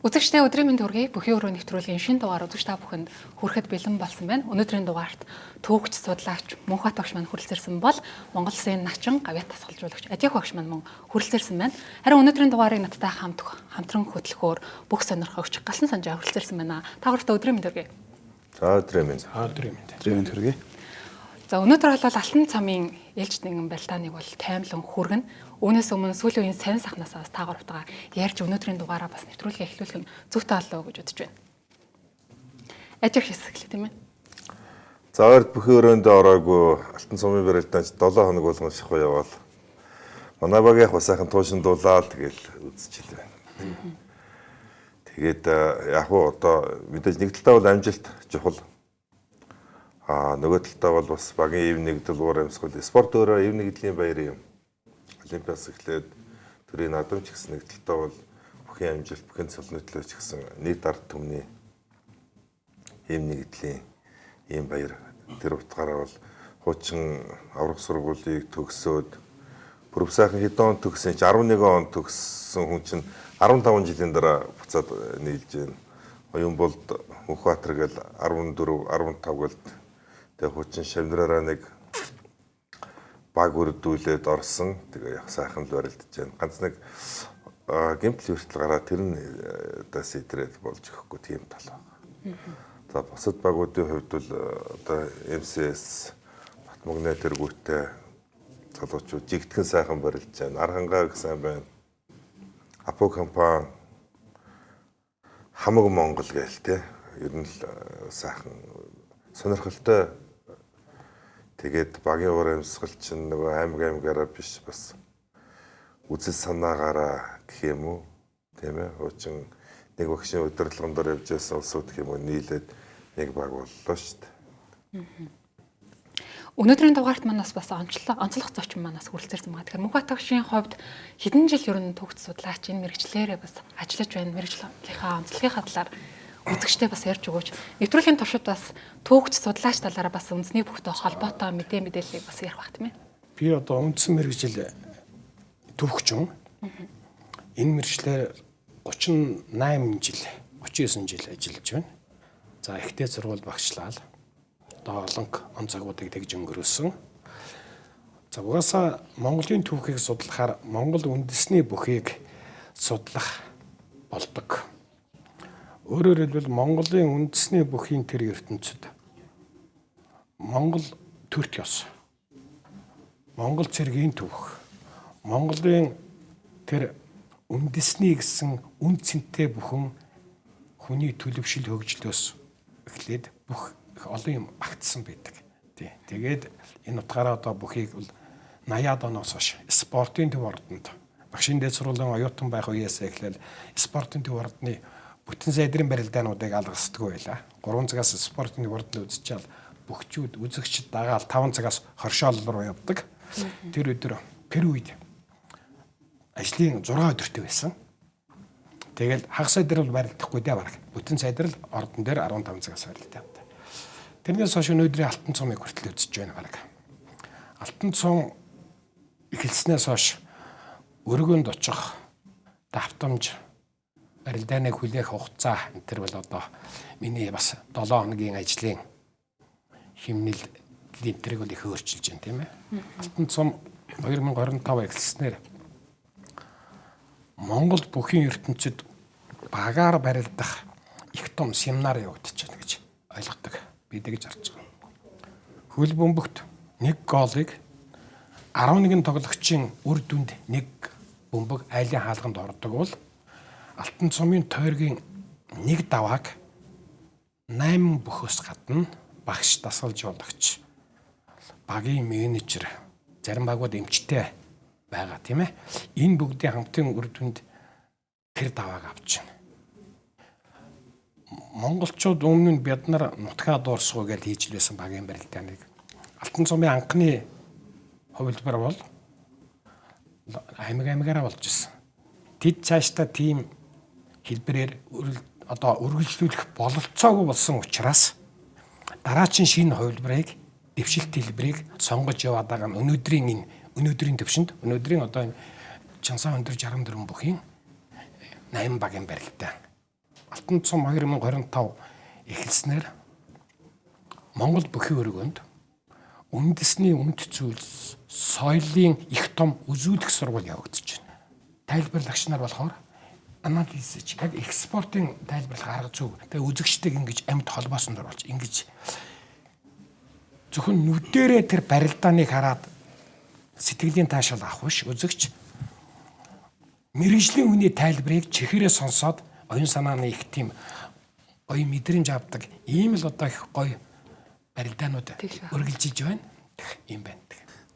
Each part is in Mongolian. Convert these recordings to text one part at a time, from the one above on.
Үзэгчдээ өдрийн мэнд хүргэе. Бүхий өрөө нэвтрүүлгийн шинэ дугаар үзэгч та бүхэнд хүрэхэд бэлэн болсон байна. Өнөөдрийн дугаарт төвөгч судлаач Мөнхбат багш маань хүрэлцэрсэн бол Монгол Улсын начин гавьяа тасгалжуулагч Адиах багш маань мөн хүрэлцэрсэн байна. Харин өнөөдрийн дугаарыг надтай хамтран хөтлөхөөр бүх сонирхогч Галсан Санжаа хүрэлцэрсэн байна. Та бүхэнд өдрийн мэнд хүргэе. За өдрийн мэнд. Өдрийн мэнд хүргэе. За өнөөдөр бол Алтан цамын ээлж нэгэн барилдааныг бол таймлан хүргэн. Үүнээс өмнө сүүлийн үеийн сайн сахнасаас та гуравтайгаа ярьж өнөөдрийн дугаараа бас нэвтрүүлгээ эхлүүлэх нь зүйтэй болоо гэж бодож байна. Ажиг хэсэглээ тийм ээ. За ойрд бүхий өрөөндөө ороогүй Алтан цамын барилдаанд 7 хоног болгон шахуу яваал. Манай багийнх бас сайхан туушин дуулаад тэгэл үзчихлээ байна. Тэгээд яг уу одоо мэдээж нэг талдаа бол амжилт чухал. Нөгөө талдаа бол бас багийн ив нэгдэл уур амьсгал спорт өөрөө ив нэгдлийн баяр юм. Олимпиас эхлээд төрийн надамж гэсэн нэг талдаа бол бүхэн амжилт, бүхэн цолнотлооч гэсэн нийт ард түмний ив нэгдлийн ийм баяр. Тэр утгаараа бол хуучин аврах сургуулийг төгсөөд бүр сайхан хэдэн он төгсөн чи 11 он төгссөн хүн чинь 15 жилийн дараа буцаад нийлж байна. Оюнболд Мөнхбаатар гэл 14, 15 гэл тэгээ хуучин шавнараараа нэг баг үрдүүлээд орсон. Тэгээ яг сайхан л барилдаж байна. Ганц нэг гэмтэл хүртэл гараад тэр нь дас идрээд болж өгөхгүй тийм тал байна. За бусад багуудын хувьд бол одоо МСС Батмогны тэргүүтээ залуучууд жигтгэн сайхан барилдаж байна. Архангаа гэсэн байна. Апо компани хамаг Монгол гээл те. Ер нь л сайхан сонирхолтой. Тэгээд багийн уур амьсгал чинь нөгөө аймагаараа биш бас үзэл санаагаараа гэх юм уу тийм ээ хуучин нэг багшийн удирдлагын дор явж байсан улсууд гэх юм уу нийлээд нэг баг боллоо шүү дээ. Өнөөдрийн дугаарт манаас бас онцлог зочин манаас хүрэлцэрсэн байгаа. Тэгэхээр Мөнхбат багшийн хувьд хэдэн жил ер нь төгс судлаач энэ мэрэгчлэрээ бас ажиллаж байна. Мэрэгжлийнхаа онцлогынхаа талаар үзэгчтэй бас ярьж өгөөч. Нэвтрүүлгийн туршид бас төвөгч судлаач талаараа бас үндэсний бүхтэй холбоотой мэдээллийг бас ярих бах тийм ээ. Би одоо үндсэн мэрэгжил төвөгчөн. Энэ мэрэгчлэр 38 жил, 39 жил ажиллаж байна. За ихтэй сургууль багшлал. Одоо олон он цагуудыг тэгж өнгөрөөсөн. За угаасаа Монголын түүхийг судлахаар Монгол үндэсний бүхийг судлах болдог. Өөрөөр хэлбэл Монголын үндэсний бүхийн тэр ертөнцид Монгол төрт ёс, Монгол цэргийн түүх, Монголын тэр үндэсний гэсэн үн цэнтэй бүхэн хүний төлөвшил хөгжлөөс эхлээд бүх олон юм багтсан байдаг. Тэгээд энэ утгаараа одоо бүхийг бол 80-аад оноос хойш спортын төв ордонд багшийн дээд сургуулийн оюутан байх үеэс эхлээл спортын төв ордны бүтэн сайдрын барилдаануудыг алгасдаггүй байлаа. 3 цагаас спортын урдд үзчихэл бөхчүүд үзэгчд дагаал 5 цагаас хоршоол руу явдаг. Тэр өдөр Перуид ажлын 6 өдөртэй байсан. Тэгэл хагас сайдрал барилдахгүй дээ баг. Бүтэн сайдрал ордон дээр 15 цагаас барилдаа. Тэрнээс хойш өнөөдрийн Алтан цомыг хүртэл үзэж байна баг. Алтан цом эхэлснээс хойш өргөнд очих давтамж барилдааныг хүлээх хугацаа энэ төр бол одоо миний бас 7 хоногийн ажлын хэмнэлийн тэрэг бол их өөрчилж байна тийм ээ. Алтан цом 2025 эхэлснээр Монгол бүхийн ертөнцид багаар барилдах их том семинар явагдаж байна гэж ойлгодог. Би тэгж харж байгаа. Хөл бөмбөгт 1 голыг 11 тоглогчийн үр дүнд 1 бөмбөг айлын хаалганд ордог бол Алтан цомын тойргийн 1 давааг 8 бөхөөс гадна багш дасгалжуулагч багийн менежер зарим багууд эмчтэй байгаа тийм ээ. Энэ бүгдийн хамтын үр дүнд тэр давааг авч байна. Монголчууд өмнө нь бид нар нутгаа дуурсгуу гэж хийж лээсэн багийн барилдааныг Алтан цомын анхны хувилбар бол аймагаараа болж ирсэн. тэд цаашдаа тийм хэлбэрээр одоо үргэлжлүүлэх бололцоогүй болсон учраас дараагийн шинэ хувилбарыг дэвшилт хэлбэрийг сонгож яваад байгаа нь өнөөдрийн төвшөнд өнөөдрийн одоо энэ Чансан өндөр 64 бүхийн 8 багийн барилтаа Алтан цум 2025 эхэлснээр Монгол бүхий өргөнд үндэсний үнд зүйлс соёлын их том үзүүлэх сургууль явагдаж байна. Тайлбарлагч нар болохоор анализч яг экспортын тайлбарлах арга зүй. Тэгээ үзэгчтэйг ингэж амьд холбоосон дөрволж ингэж зөвхөн нүдэрээ тэр барилдааныг хараад сэтгэлийн таашаал авах биш үзэгч мэрэгжлийн үний тайлбарыг чихээрээ сонсоод оюун санааны их тийм гоё мэдрэмж авдаг ийм л одоо их гоё барилдаанууд үргэлжилж байна. Ийм байна.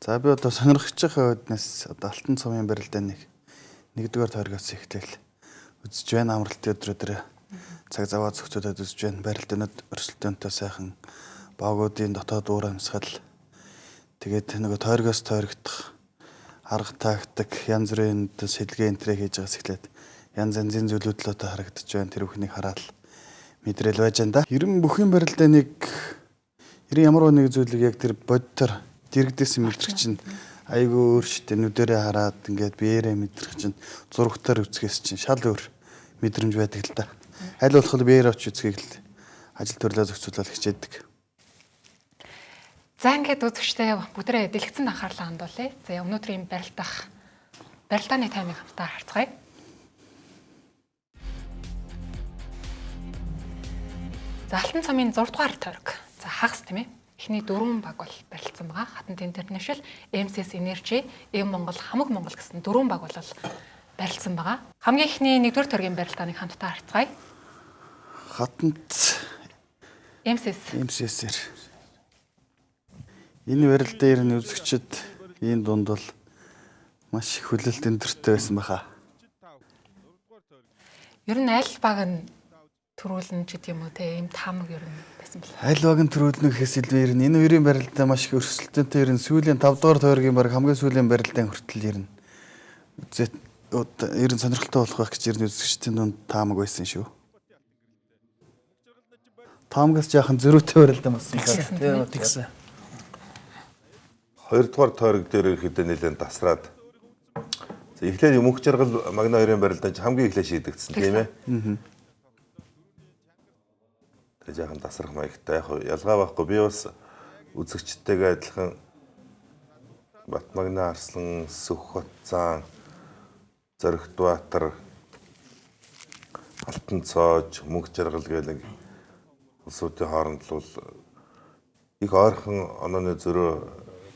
За би одоо сонирхогчийн хувьднаас одоо Алтан цумын барилдааныг 1-р тойргоос эхлээл үзэж байна. Амралтын өдрөдөр цаг заваа зөвхөдөд үзэж байна. Барилдаанууд өрсөлдөөнтэй сайхан боогуудын дотоод уур амьсгал тэгээд нөгөө тойргоос тойрогдох арга тактик янз бүрийн сэлгээ энтрэ хийж байгаас эхлээд янз янзын зүйлүүдлөөтэй харагдаж байна. Тэр бүхнийг хараад мэдрэл байж байна да. 90 бүхний барилдааныг 90 ямар нэг зүйлийг яг тэр бодтор дэрэгдсэн мэдрэх чинь айгүй өөр шттэ нүдэрээ хараад ингээд биеэрээ мэдрэх чинь зургатаар үзэхээс чинь шал өөр мэдрэмж байдаг л да. Аль болох биеэр очиж үзхийг л ажил төрлөө зохицуулах хичээдэг. За ингээд үзэгчтэй бүгдээ дэлгэцэн анхаарлаа хандуулъя. За өнөөдрийн барилдааны таймыг хамтдаа харцгаая. За Алтан цамын 6 дугаар тойрог. За хагас тийм ээ. Эхний 4 баг бол барилцсан байгаа. Хатант International, MCS Energy, Монгол, Хамаг Монгол гэсэн 4 баг бол барилцсан байгаа. Хамгийн эхний 1-р тойргийн барилдааныг хамтдаа харцгаая. Хатант MCS-ээр. Энэ барилдааны үзэгчид энэ дунд бол маш их хүлээлт өндөртэй байсан баха. Ер нь аль баг нь төрүүлнэ ч гэдэг юм уу те ийм таамаг ер нь байсан бэл. Аль баг нь төрүүлнэ гэхээс илүү ер нь энэ хоёрын барилдаа маш их өрсөлдөөнтэй ер нь сүүлийн 5 дугаар тойргийн баг хамгийн сүүлийн барилдаан хүртэл ер нь ер нь сонирхолтой болох байх гэж ер нь үзэгчдийн дунд таамаг байсан шүү. Таамагаас жаахан зөрүүтэй барилдаан болсон байна. Тэгсэн. 2 дугаар тойрог дээр ирэхэд нэлээд тасраад. Эхлээд мөнх жаргал Магна 2-ын барилдаан хамгийн эхлээд шийдэгдсэн тийм ээ. Тэгээ жаахан тасрах маягтай яг ялгаа байхгүй. Би бас үзэгчтэйгээ адилхан Батмагна Арслан, Сүхбат цаан, Зоригтбаатар, Алтан цоож, мөнх жаргал гэх нэг улсуудын хооронд л их ойрхон онооны зөрөө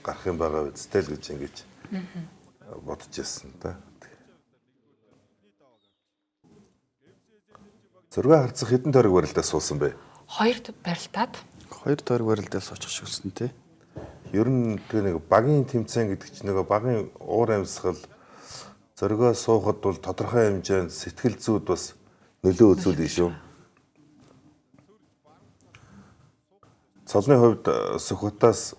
гарах юм байгаа үстэй л гэж ингэж бодож ирсэн да. Зураг харцах хэдэн тойрог барилдаа суусан бэ? 2 барилдаад 2 тойрог барилдаа суучих шигсэн тий. Ер нь тэр нэг багийн тэмцээн гэдэг чинь нэг багийн уур амьсгал зөргөө суухад бол тодорхой хэмжээнд сэтгэл зүйд бас нөлөө үзүүлнэ шүү. Цолны хувьд Сүхбатаас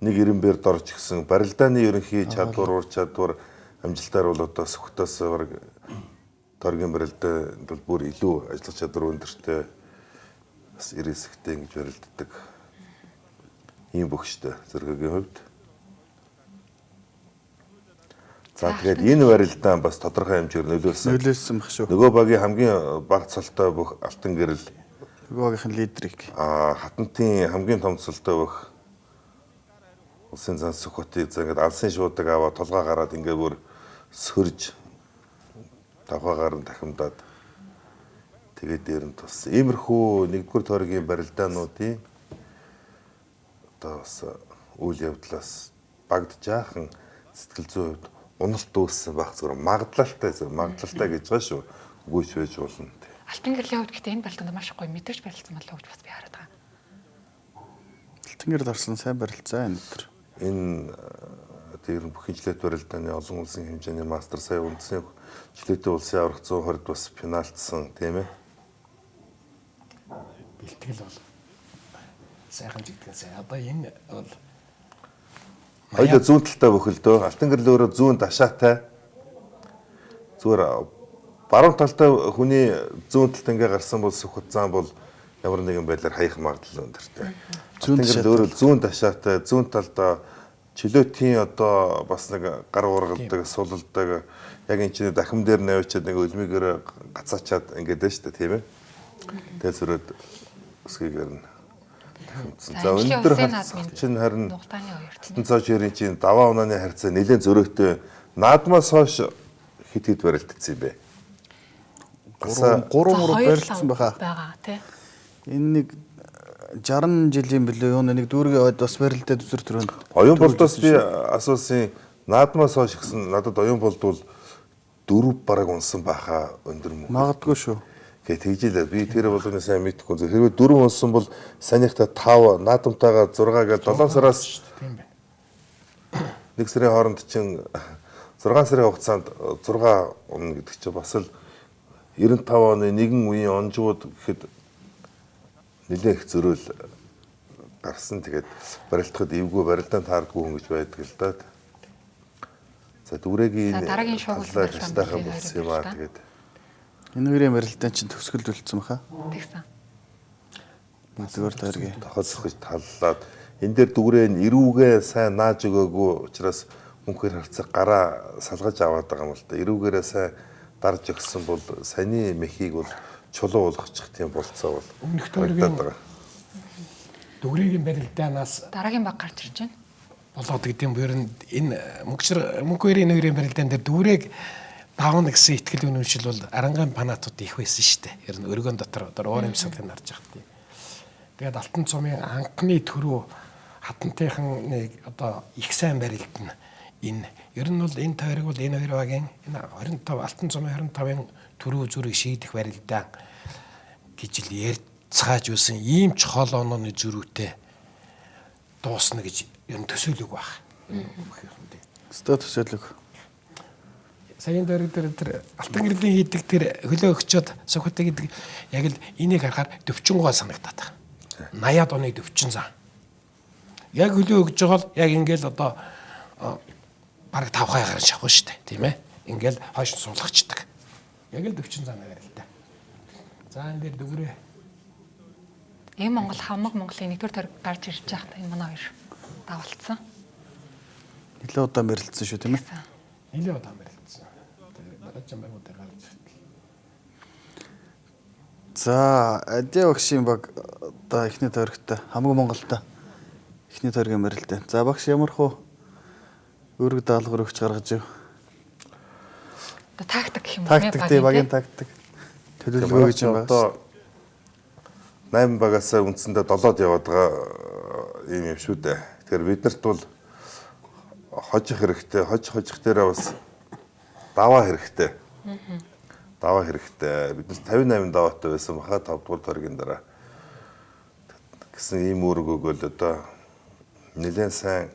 нэг 90-ээр дорж гисэн барилдааны ерөнхий чадвар, ур чадвар амжилтаар бол одоо Сүхбатаас бараг тойргийн барилдаанд бол бүр илүү ажиллах чадвар өндөртэй бас ирээсэгтэй ингэж барилддаг ийм бөхштэй зөргөгийн хувьд. За тэгээд энэ барилдаан бас тодорхой хэмжээр нөлөөлсөн байх шүү. Нөгөө багийн хамгийн бага цолтой бүх алтан гэрэл нөгөө багийн лидерийг хатантын хамгийн том цолтой бүх улсын зан Сүхбатыг ингээд алсын шуудаг аваад толгой гараад ингээд бүр сөрж тавхаагаар нь дахимдаад тэгээд дээр нь тус. Иймэрхүү 1-р тойргийн барилдаануудын одоо бас үйл явдлаас багд жаахан сэтгэл зүйн хувьд уналт үүссэн байх зүгээр магадлалтай гэж байгаа шүү. Үгүйч байж болно. Алтан гэрлийн хувьд гэхдээ энэ барилдаанд маш гоё мэдэрч барилцсан болов уу гэж бас би хараад байгаа. Алтан гэрэл орсон сайн барилцаа энэ төр. Энэ тэр бүхий жилет барилдааны олон улсын хэмжээний мастер сая үндэсний жилетийн улсын аврах 120-д бас финалцсан тийм ээ. Бэлтгэл бол сайхан жигдгэн сайн. Одоо энэ бол хоёул зүүн талтай бөхөлдөө алтан гэрэл өөрөө зүүн ташаатай зүгээр баруун талтай хүний зүүн талд ингээ гарсан бол сүхт зам бол ямар нэгэн байдлаар хаях магадлал өндөртэй. Зүүн ташаатай зүүн талдаа чөлөөтийн одоо бас нэг гар ургалдаг, сулалдаг яг энэ чинь дахим дээр навчаад нэг өлмигээр гацаачаад ингээд дээ шүү дээ, тийм ээ. Тэгээ зөрөөд өсгийгээр нь. За өндөр чинь харин нугтааны хоёрт. цооч ярийн чинь даваа унааны харьцаа нэлээд зөрөөтэй наадмаас хойш хит хит барилдсан юм бэ. 3 мөр барилдсан байгаа. Бага тий. Энэ нэг 60 жилийн билүү юу нэг дүүргийн ойд бас барилдаад үзэр төрөнд. Оюун болдоос би асуусан наадмаас хойш гэсэн надад оюун болдвол 4 бараг унсан баха өндөр мөн. Магадгүй шүү. Гэ тэгжилээ би тэр болгоны сайн мэдхгүй. Хэрвээ 4 унсан бол санийхта 5 наадамтайгаа 6 гэж 7 сараас тийм байна. нэг сарын хооронд чинь 6 сарын хугацаанд 6 унна гэдэг чинь бас л 95 оны нэгэн үеийн онжууд гэхэд нэлээд их зөрөөл гарсан. Тэгээд барилдахад эвгүй барилдаанд таардгүй хүн гэж байдаг л да. За дүүрэгийн дараагийн шуугуулсан тайхан болсон юм аа тэгээд Энэ хоёрын барилдаан чинь төгсгөлд үлдсэн баха. Тэгсэн. Нэгдүгээр тойргийн тохиолцох гэж таллаад энэ дээр дүүрээ нь эрүүгээ сайн нааж өгөөгүй учраас мөнхөр харцаг гараа салгаж аваад байгаа юм л да. Эрүүгээрээ сайн дарж өгсөн бол саяны мехийг бол чулуу болгочих тийм болцоо бол Өмнөх тойргийн дүгрээгийн барилдаанаас Дараагийн баг гарч ирж байна. болоод гэдэм буюу энэ мөнгөөрийн нэрийн барилдаан дээр дүгрээг давна гэсэн итгэл үнэмшил бол арангаан панатууд их байсан шүү дээ. Ер нь өргөн дотор уур амьсгалыг нарж явах тийм. Тэгээд алтан цомын анхны төрөө хатантайхан нэг одоо их сайн барилдана. Энэ ер нь бол энэ тойрог бол энэ хоёр багийн энэ 25 алтан цомын 25-ын төрөө зүрийг шийдэх барилдаан гэж л ярьцгааж үсэн ийм ч хоол онооны зөрүүтэй дуусна гэж ер нь төсөөлөг баг. өстө төсөөлөг. Саяын дөрөв тэр алтан гэрлийн хийдэг тэр хөлөө өгчөөд сухитай гэдэг яг л энийг харахаар 40 гоо санагдаад байна. 80-аад оны 40 зам. Яг хөлөө өгж байгаа л яг ингээл одоо бараг 5 хаягаар шавах шүү дээ, тийм ээ. Ингээл хойш нь суулгачдаг. Яг л 40 зам байгаа л да. За энэ дээр дүгрээ. Энэ Монгол хамаг Монголын нэгдүгээр тойрог гарч ирж байхдаа энэ манай хоёр давалцсан. Нилээ удаан барилдсан шүү тийм ээ. Нилээ удаан барилдсан. Бараачсан байгуудыг гарч ирсэн. За, Адиа багшийн баг одоо эхний тойрогтой хамаг Монголтой эхний тойргийн барилдаан. За багш ямар хөө өөрөг даалгавар өгч гаргаж ив. Одоо тактик гэх юм уу? Тактик тий багийн тактик. Төлөвлөгөө гэж юм байна. Одоо 8 багасаа үндсэндээ 7-д яваад байгаа юм шүү дээ. Тэгэхээр биднэрт бол хожих хэрэгтэй. Хожих дээрээ бас даваа хэрэгтэй. Даваа хэрэгтэй. Бид 58 даваатай байсан баха 5 дугаар тойргийн дараа. Гэсэн ийм үүрэг өгөөл одоо нэлээд сайн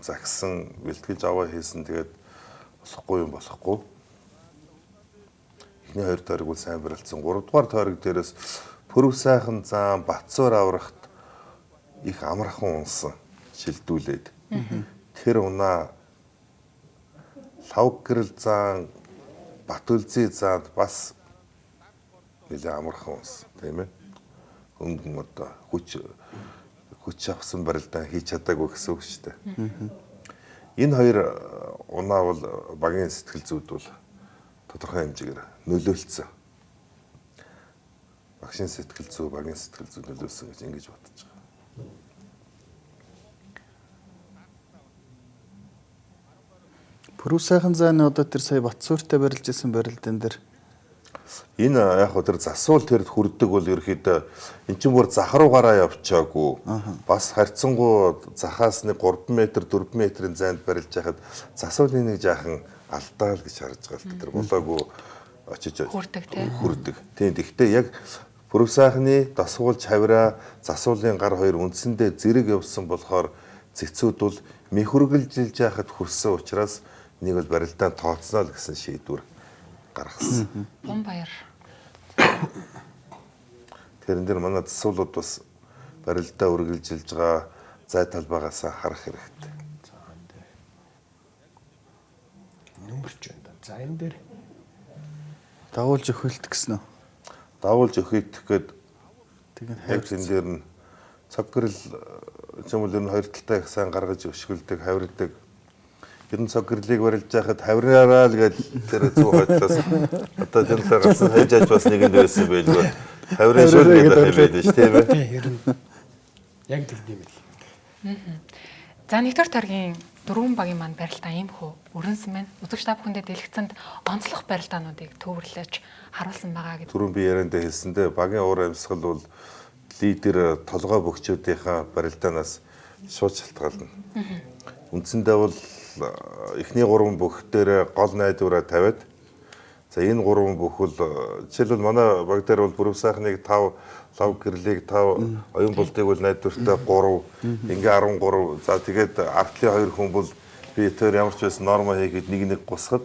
загсан, бэлтгэж аваа хийсэн. Тэгээд болохгүй юм болохгүй. Эхний 2 тойрог бол сайн барилдсан. 3 дугаар тойрог дээрээс Пүрэв сайхан зам Батцуур аврагт их амархан унсан шилдүүлээд. Тэр унаа Лав гэрэл зам Батүлзий зам бас нэлээд амархан унсан, тийм ээ. Хөнгөн одоо хүч авсан барилдаан хийж чадаагүй гэсэн үг шүү дээ. Энэ хоёр унаа бол багийн сэтгэл зүйд бол тодорхой хэмжээгээр нөлөөлсөн. Багшийн сэтгэл зүй, багийн сэтгэл зүй нөлөөлсөн гэж ингэж бодож байгаа. Пүрэв сайхан зайны одоо тэр сая Батцууртай барилж исэн барилдаан дээр Энэ яг хөө тэр засвал тэр хүрдэг бол ерөөхдөө эн чинь бүр зах руугаараа явчаагүй. Бас харьцангуй захаас нэг 3 м 4 м-ийн зайд барилж байхад засвалын нэг жаахан алдаал гэж харж байгаа л тэр болоогүй очиж хүрдэг. Тийм гэхдээ яг Пүрэв сайхны дасгуулж хавираа засвалын гар хоёр үндсэндээ зэрэг явсан болохоор цэцүүд бол мэхүргэлжилж яхад хүрсэн учраас нэг бол барилдаан тооцноо л гэсэн шийдвэр гаргасан. Бомбаяр. Тэгэхээр энэ дэр манай засвалууд бас барилдаа үргэлжилж байгаа зай талбайгаас харах хэрэгтэй. Нөмөрч байна. За энэ дээр Дагуулж өхөлт гэсэн үү? Дагуулж өхөйдөх гээд Тэгээд яг энэ дээр нь цаг гэрэл юм уу хоёр талтай их сайн гаргаж өшгөлдөг, хавирдаг. Ер нь цаг гэрлийг барилж яхад хавираараа л гээд тэр 100 хойтлоос одоо жинлээ гарсан хайж аж бас нэгэнд байсан байлгүй. Хавирын шүл гэдэг юм байдаг ш тийм ээ. Тийм ер нь яг тийм л. За нэгдүгээр тойргийн дөрвөн багийн маань барилтаа ийм хөө өрнсөн байна. Үзэгч та бүхэндээ дэлгэцэнд онцлог барилдаануудыг төвөрлөж харуулсан байгаа гэдэг. Түрүүн би яриандаа хэлсэндээ багийн уур амьсгал бол лидер толгой бөхчүүдийнхаа барилдаанаас шууд шалтгаална. Үндсэндээ бол эхний 3 бүх дээр гол найдвараа тавиад за энэ 3 бүх бол жишээлбэл манай баг дээр бол бүрэн сайхныг 5 лав гэрлийг 5 оюун болдыг бол найдвартай 3 ингээ 13 за тэгээд артлын 2 хүн бол би тэр ямар ч байсан норма хийгээд нэг гусгад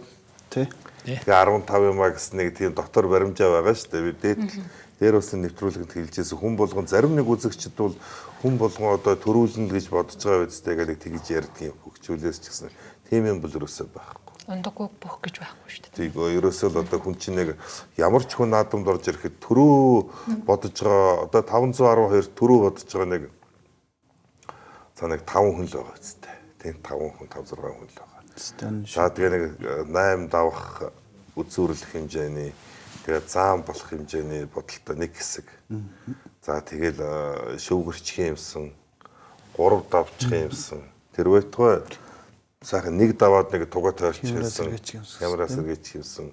тий. Тэгээ 15 юмаа гэсэн нэг тийм дотор баримжаа байгаа шүү дээ. Би дээр усын нэвтрүүлгэнд хэлжсэн хүн болгон зарим нэг үзэгчд бол хүн болгон одоо төрүүлнэ гэж бодож байгаа үстэй гэдэг тэгж ярьдаг юм хөгжүүлээс ч гэсэн тийм юм бол ерөөсөө байхгүй. Ундаггүй бүх гэж байхгүй шүү дээ. Тийм ерөөсөө л одоо хүн чинь нэг ямар ч хүн наадамд орж ирэхэд төрөө бодож байгаа одоо 512 төрөө бодож байгаа нэг за нэг 5 хүн л байгаа үстэй. Тийм 5 хүн 5 6 хүн л байгаа. За тэгээ нэг 8 давах үзүүрлэх хэмжээний тэгээ заам болох хэмжээний бодолтой нэг хэсэг. За тэгэл шүүгэрчих юмсан 3 давчих юмсан. Тэр байтугай сайхан нэг даваад нэг тугаа тойрчих юмсан. Камераа сэргээчих юмсан.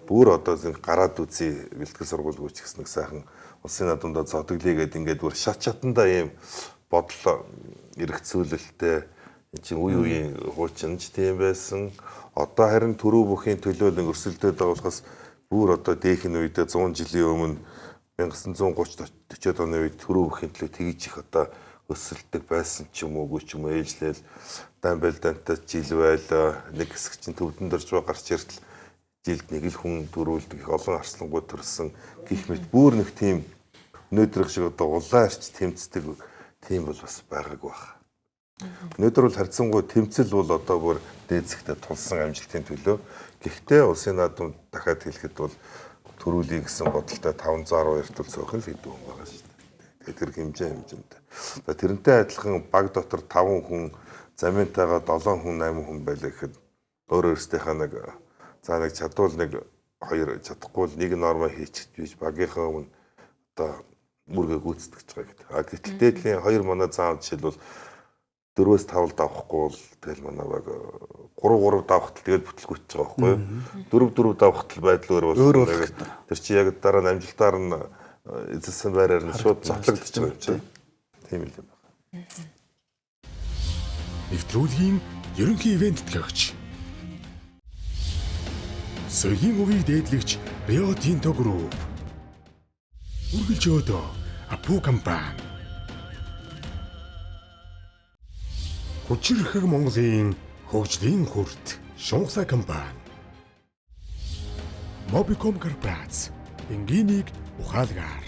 Бүр одоо зин гараад үзье бэлтгэл сургууль гүйч гэсэн нэг сайхан улсын наадамдаа зодоглие гэдэг ингээд бүр шат шатанда ийм бодол эргэцүүлэлтэй энэ чинь үе үеийн хуучинч тийм байсан. Одоо харин төрөө бүхийн төлөө нэг өрсөлдөд байгаа болохоос бүр одоо дээхэн үедээ 100 жилийн өмнө 1930 40 оны үед төрөө бүхийн төлөө тгийж их одоо өсөлдөг байсан ч юм уугүй ч юм уу ээлжлээл дамбайлдантай жил байла нэг хэсэг чинь төвдөн дорж байгаа гарч иртэл жилд нэг л хүн төрүүлдэг их олон арслангууд төрсөн гих мэт бүр нэг тийм өнөөдрөх шиг одоо улаан арч тэмцдэг тийм бол бас байгаагүй байна. Өнөөдөр бол харьцангуй тэмцэл бол одоо бүр дээдсэгтээ тулсан амжилтын төлөө. Гэхдээ улсын наадамд дахиад хэлэхэд бол төрүүлэх гэсэн бодолтой 512 тул цөөхөн л хэдэн хүн байгаа шүү дээ. Тэгээд тэр хэмжээнд. За тэрнтэй адилхан баг дотор 5 хүн, замынтайгаа 7 хүн, 8 хүн байлаа гэхэд өөр өөрсдийнхээ нэг за нэг чадвал нэг 2 чадахгүй л нэг норма хийчих гэж багийнхаа өмнө одоо мөргөө гүйцэтгэж байгаа гэдэг. А гэтэл дээдлийн 2 манай заав жишээлбэл 4-5 давахгүй бол тэгэл манай баг 3 давхтал тэгэл бүтлгүйч байгаа байхгүй юу? 4 давхтал байдал өөр бол тэр чи яг дараа нь амжилтаар нь эзэлсэн байраар нь шууд зотлогдож байгаа юм чинь. Тийм л юм байна. Нэвтрүүлгийн ерөнхий ивент төгч. Соёлын өвийг дээдлэгч Rio Tinto Group. Үргэлж өдөө Апу компани. Хүчирхэг Монголын хөгжлийн хүрт Шунхсай компани. Mobicom корпорац энгийн ухаалгаар.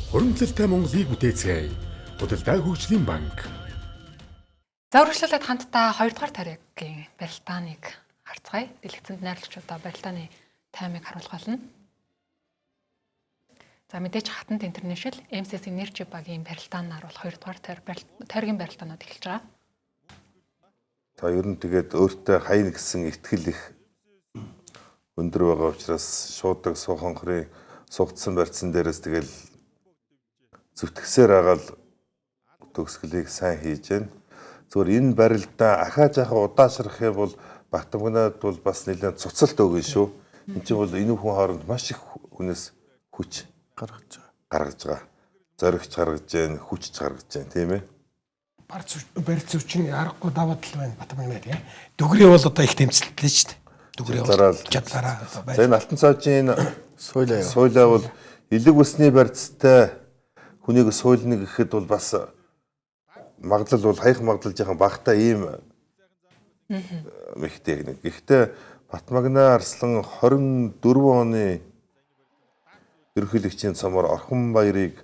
Хуримтлалтай Монголыг бүтээцгээе. Худалдаа хөгжлийн банк. За үргэлжлүүлээд хамтдаа 2 дугаар тарихын барилдааныг харцгаая. Дэлгэцэнд найрлагчдаа барилдааны таймыг харуулах болно. За мэдээж Хатанд Интернэшнл MCC Energy багийн барилдаанаар бол 2 дугаар тарихын барилдаанууд эхэлж байгаа. За ер нь тэгээд өөртөө хаяна гэсэн ихтгэл их өндөр байгаа учраас шуудаг сууханхрын сугдсан барьцсан дээрээс тэгэл зүтгэсээр агаал төгсгөлийг сайн хийж байна. Зүгээр энэ барилдаа ахаа жаахан удаашрах юм бол Батамгнаад бол бас нэлээд цуцалт өгнө шүү. Энд чинь бол энэ хүн хооронд маш их хүнээс хүч гаргаж байгаа. Зоригч гаргаж जैन, хүч гаргаж जैन, тийм ээ. Барилц өвчин аргагүй даваад л байна Батамгнаа тийм. Дүгрээ бол одоо их тэмцэлтэй шүү дээ. Дүгрээ бол чадлаараа одоо байна. За энэ алтан цаажийн Сойлаа бол элэг усны барьцтай хүнийг суйлна гэхэд бол бас магадлал бол хаях магадлал жоохон багтаа ийм мэхтэй нэг. Гэхдээ Батмагна Арслан 24 оны ерөнхийлөгчийн цамаар Орхон баярыг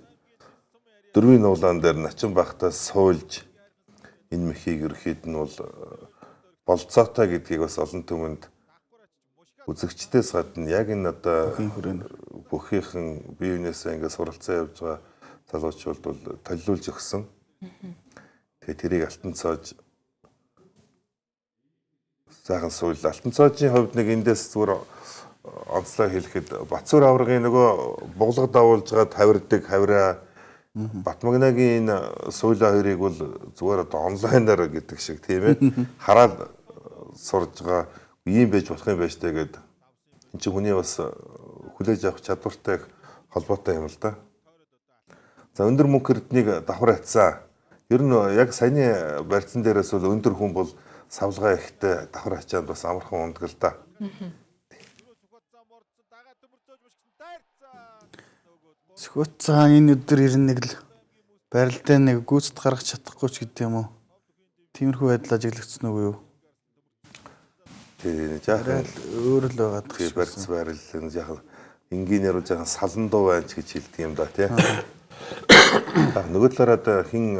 дөрвийн нуулаан дээр начин багтаа суйлж энэ мэхийг ерөөхдөө нь бол болцоотой гэдгийг бас олон түмэнд үзэгчдээс гадна яг энэ одоо бүхийнхэн бие биенээсээ ингээд суралцсан явж байгаа залуучууд бол толиулж өгсөн. Тэгээ тэрийг алтан цоож сайхан суул. Алтан цоожийн хувьд нэг эндээс зүгээр онцлог хэлэхэд Батцуур аврагын нөгөө буглаг давуулж гад хавирдаг хавраа Батмагнагийн энэ суула хоёрыг бол зүгээр одоо онлайнаар гэдэг шиг тийм ээ хараад сурж байгаа ийм байж болох юм байж таа гэд эн чинь хүний бас хүлээж авах чадвартай холбоотой юм л да. За өндөр мөнгө эрднийг давхар атсан. Ер нь яг саяны барьцсан дээрээс бол өндөр хүн бол савлгаа ихтэй давхар ачаад бас амархан ундаг л да. Сөхөцсөн энэ өдөр ирнэ нэг л барилдаа нэг гүйцэд гаргах чадахгүй ч гэдэг юм уу. Тиймэрхүү байдал ажиглагдсан уу юу? Тэгээ жаахан өөр л байгаа. тэгээ барьц байрал энэ жаахан инженеэр жаахан салан дуу байна ч гэж хэлдэг юм да тий. Нөгөө талаараа хин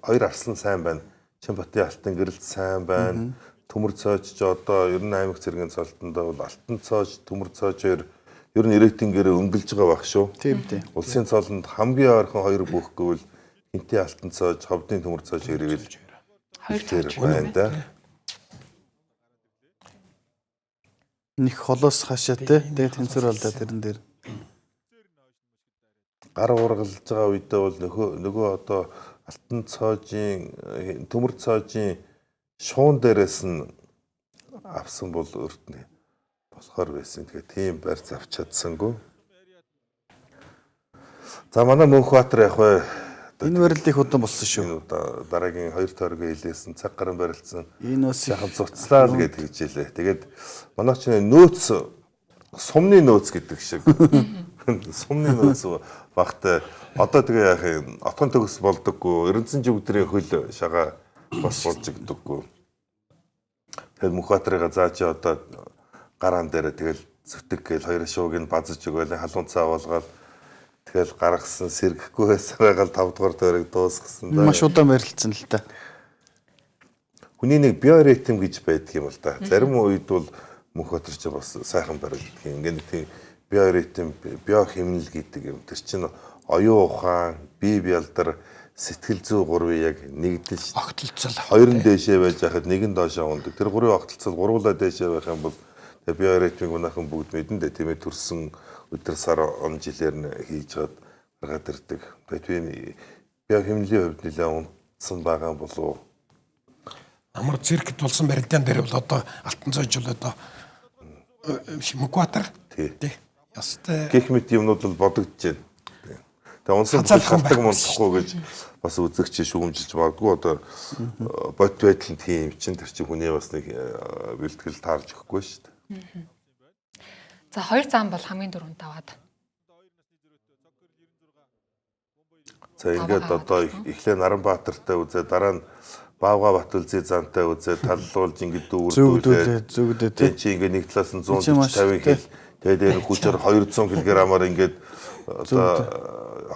хоёр арслан сайн байна. Чанбатын алтан гэрэлт сайн байна. Төмөр цоож одоо ер нь аймаг цэргийн цолтондоо бол алтан цоож, төмөр цоожоор ер нь ирээдүйн гэрээ өнгөлж байгаа баг шүү. Тийм тийм. Улсын цолонд хамгийн ойрхон хоёр бүхгүй бол хинтээ алтан цоож, ховдын төмөр цоож ирвэл Хоёр цоож байна да. Нэг холоос хашаа те. Тэгээд тэнцвэр бол да тэрэн дээр. Гар ургалж байгаа үедээ бол нөгөө одоо алтан цоожийн төмөр цоожийн шуун дээрээс нь авсан бол өртнө болохоор байсан. Тэгээ тийм барьц авч чадсангүй. За манай Мөнхбаатар яг бай Энэ барилд их удаан болсон шүү. одоо дараагийн 2 тойрог хэлээсэн цаг гарan барилдсан. Энэ бас Яхан цуцлаа л гэж хэлжээ. Тэгээд манай ч нөөц сумны нөөц гэдэг шиг. Сумны нөөц багтай одоо тэгээ яг отгон төгс болдоггүй. Эрдэнэсэн жүгдрийн хөл шагаа бас болж игдэггүй. Тэгээд Мөнхбаатарыга заачи одоо гараан дээр тэгэл зүтг гээл хоёр шууг нь базж өгөөл халуун цаа болгоод тэгэл гаргасан сэргэхгүй байсараа 5 дугаар тойрог дуусгасан да. маш удаан барилдсан л та. Хүний нэг биоритм гэж байдаг юм л да. Зарим үед бол Мөнхбаатар ч бас сайхан барилдаг юм. Ингээд тийм биоритм, биохимнэл гэдэг юм. Тэр чинь оюун ухаан, бие бялдар, сэтгэл зүй гурвын яг нэгдэл огтлцол. хоёр нь дээшээ байж хахад нэг нь доошоо ундаг. Тэр гурвын огтлцол гурвуулаа дээшээ байх юм бол тэгээ биоритмыг манайхан бүгд мэдэн дээ тийм ээ төрсөн өдөр сар он жилээр нь хийж гад гаргаад ирдэг. Тэгээд биохимнэлийн хувьд нэлээд унтсан байгаа болов уу? Амар циркт болсон барилдаан дээр бол одоо алтан цоож бол одоо Мөнхбаатар Тий. Ястай Гэх мэт юмнууд бол бодогдож байна. Тэгээ унсан халтаг мунахгүй гэж бас үзэгч шүүмжилж магадгүй одоо бод байдал нь тийм чинь тэр чинь хүний бас нэг бэлтгэл таарж өгөхгүй шүү дээ. За хоёр зам бол хамгийн дөрөнд аваад. За ингээд одоо эхлээ Наранбаатартай үзээ дараа нь Баавга Батүлзий зантай үзээ таллуулж ингээд дүүрдүүлээ. Зүгдээ Тэг чи ингээд нэг талаас нь 150 хил тэгээ дээр хүчээр 200 кг-аар ингээд одоо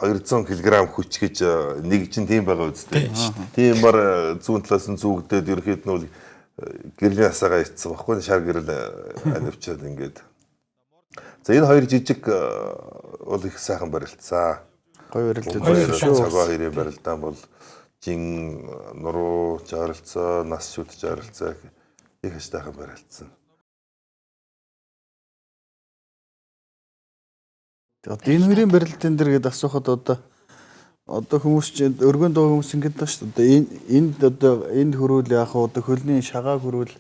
200 кг хүч гэж нэг чинь тийм байгаа үстэй. Тиймэр зүүн талаас нь зүгдээд ерөөд нь бол гэрлийн асаагаа ицсэн баггүй шар гэрэл анивчаад ингээд. За энэ хоёр жижиг бол их сайхан барилдсан. гоё барилд Цагаа хоёрын барилдаан бол жин нуруу жарилцаа, нас шүт жарилцаа их хэвтайхан барилдсан. Одоо энэ хоёрын барилдын дээр гээд асуухад одоо хүмүүс чинь өргөн дуу хүмүүс ингэдэг даа шүү дээ. Энд одоо энд хөрүүл яах вэ? Одоо хөлний шагааг хөрүүл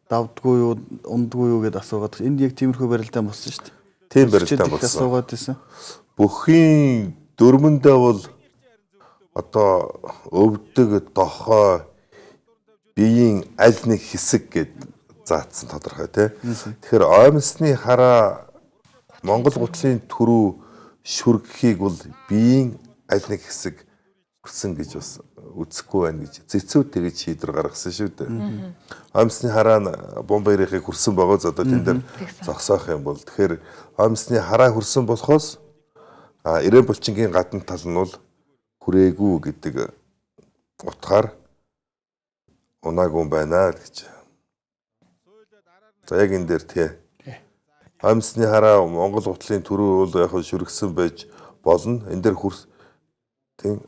давдгүй юу, ундгүй юу гэд асуугаад. Энд яг тиймэрхүү барилдаан болсон шүү дээ. Тийм барилдаан болсон. Асуугаад байсан. Бүхийн дөрмөндөө бол одоо өвдөг дохой биеийн аль нэг хэсэг гэд заасан тодорхой тий. Тэгэхээр оймсны хараа Монгол гутлын төрөө шүргэхийг бол биеийн аль нэг хэсэг хүрсэн гэж бас үзэхгүй байна гэж зэцүүтэй гэж шийдвэр гаргасан шүү дээ. Оймсны хараа нь бомбаерийнхыг хүрсэн байгаа з одоо тэн дээр зогсоох юм бол тэгэхээр оймсны хараа хүрсэн болохоос Ирээн булчингийн гадна тал нь бол хүрээгүй гэдэг утгаар унаагүй байна гэж. За яг энэ дээр тий. Амьсны хараа Монгол гутлын төрөө бол яг шүргсэн байж болно. Энэ дээр хүрс тийм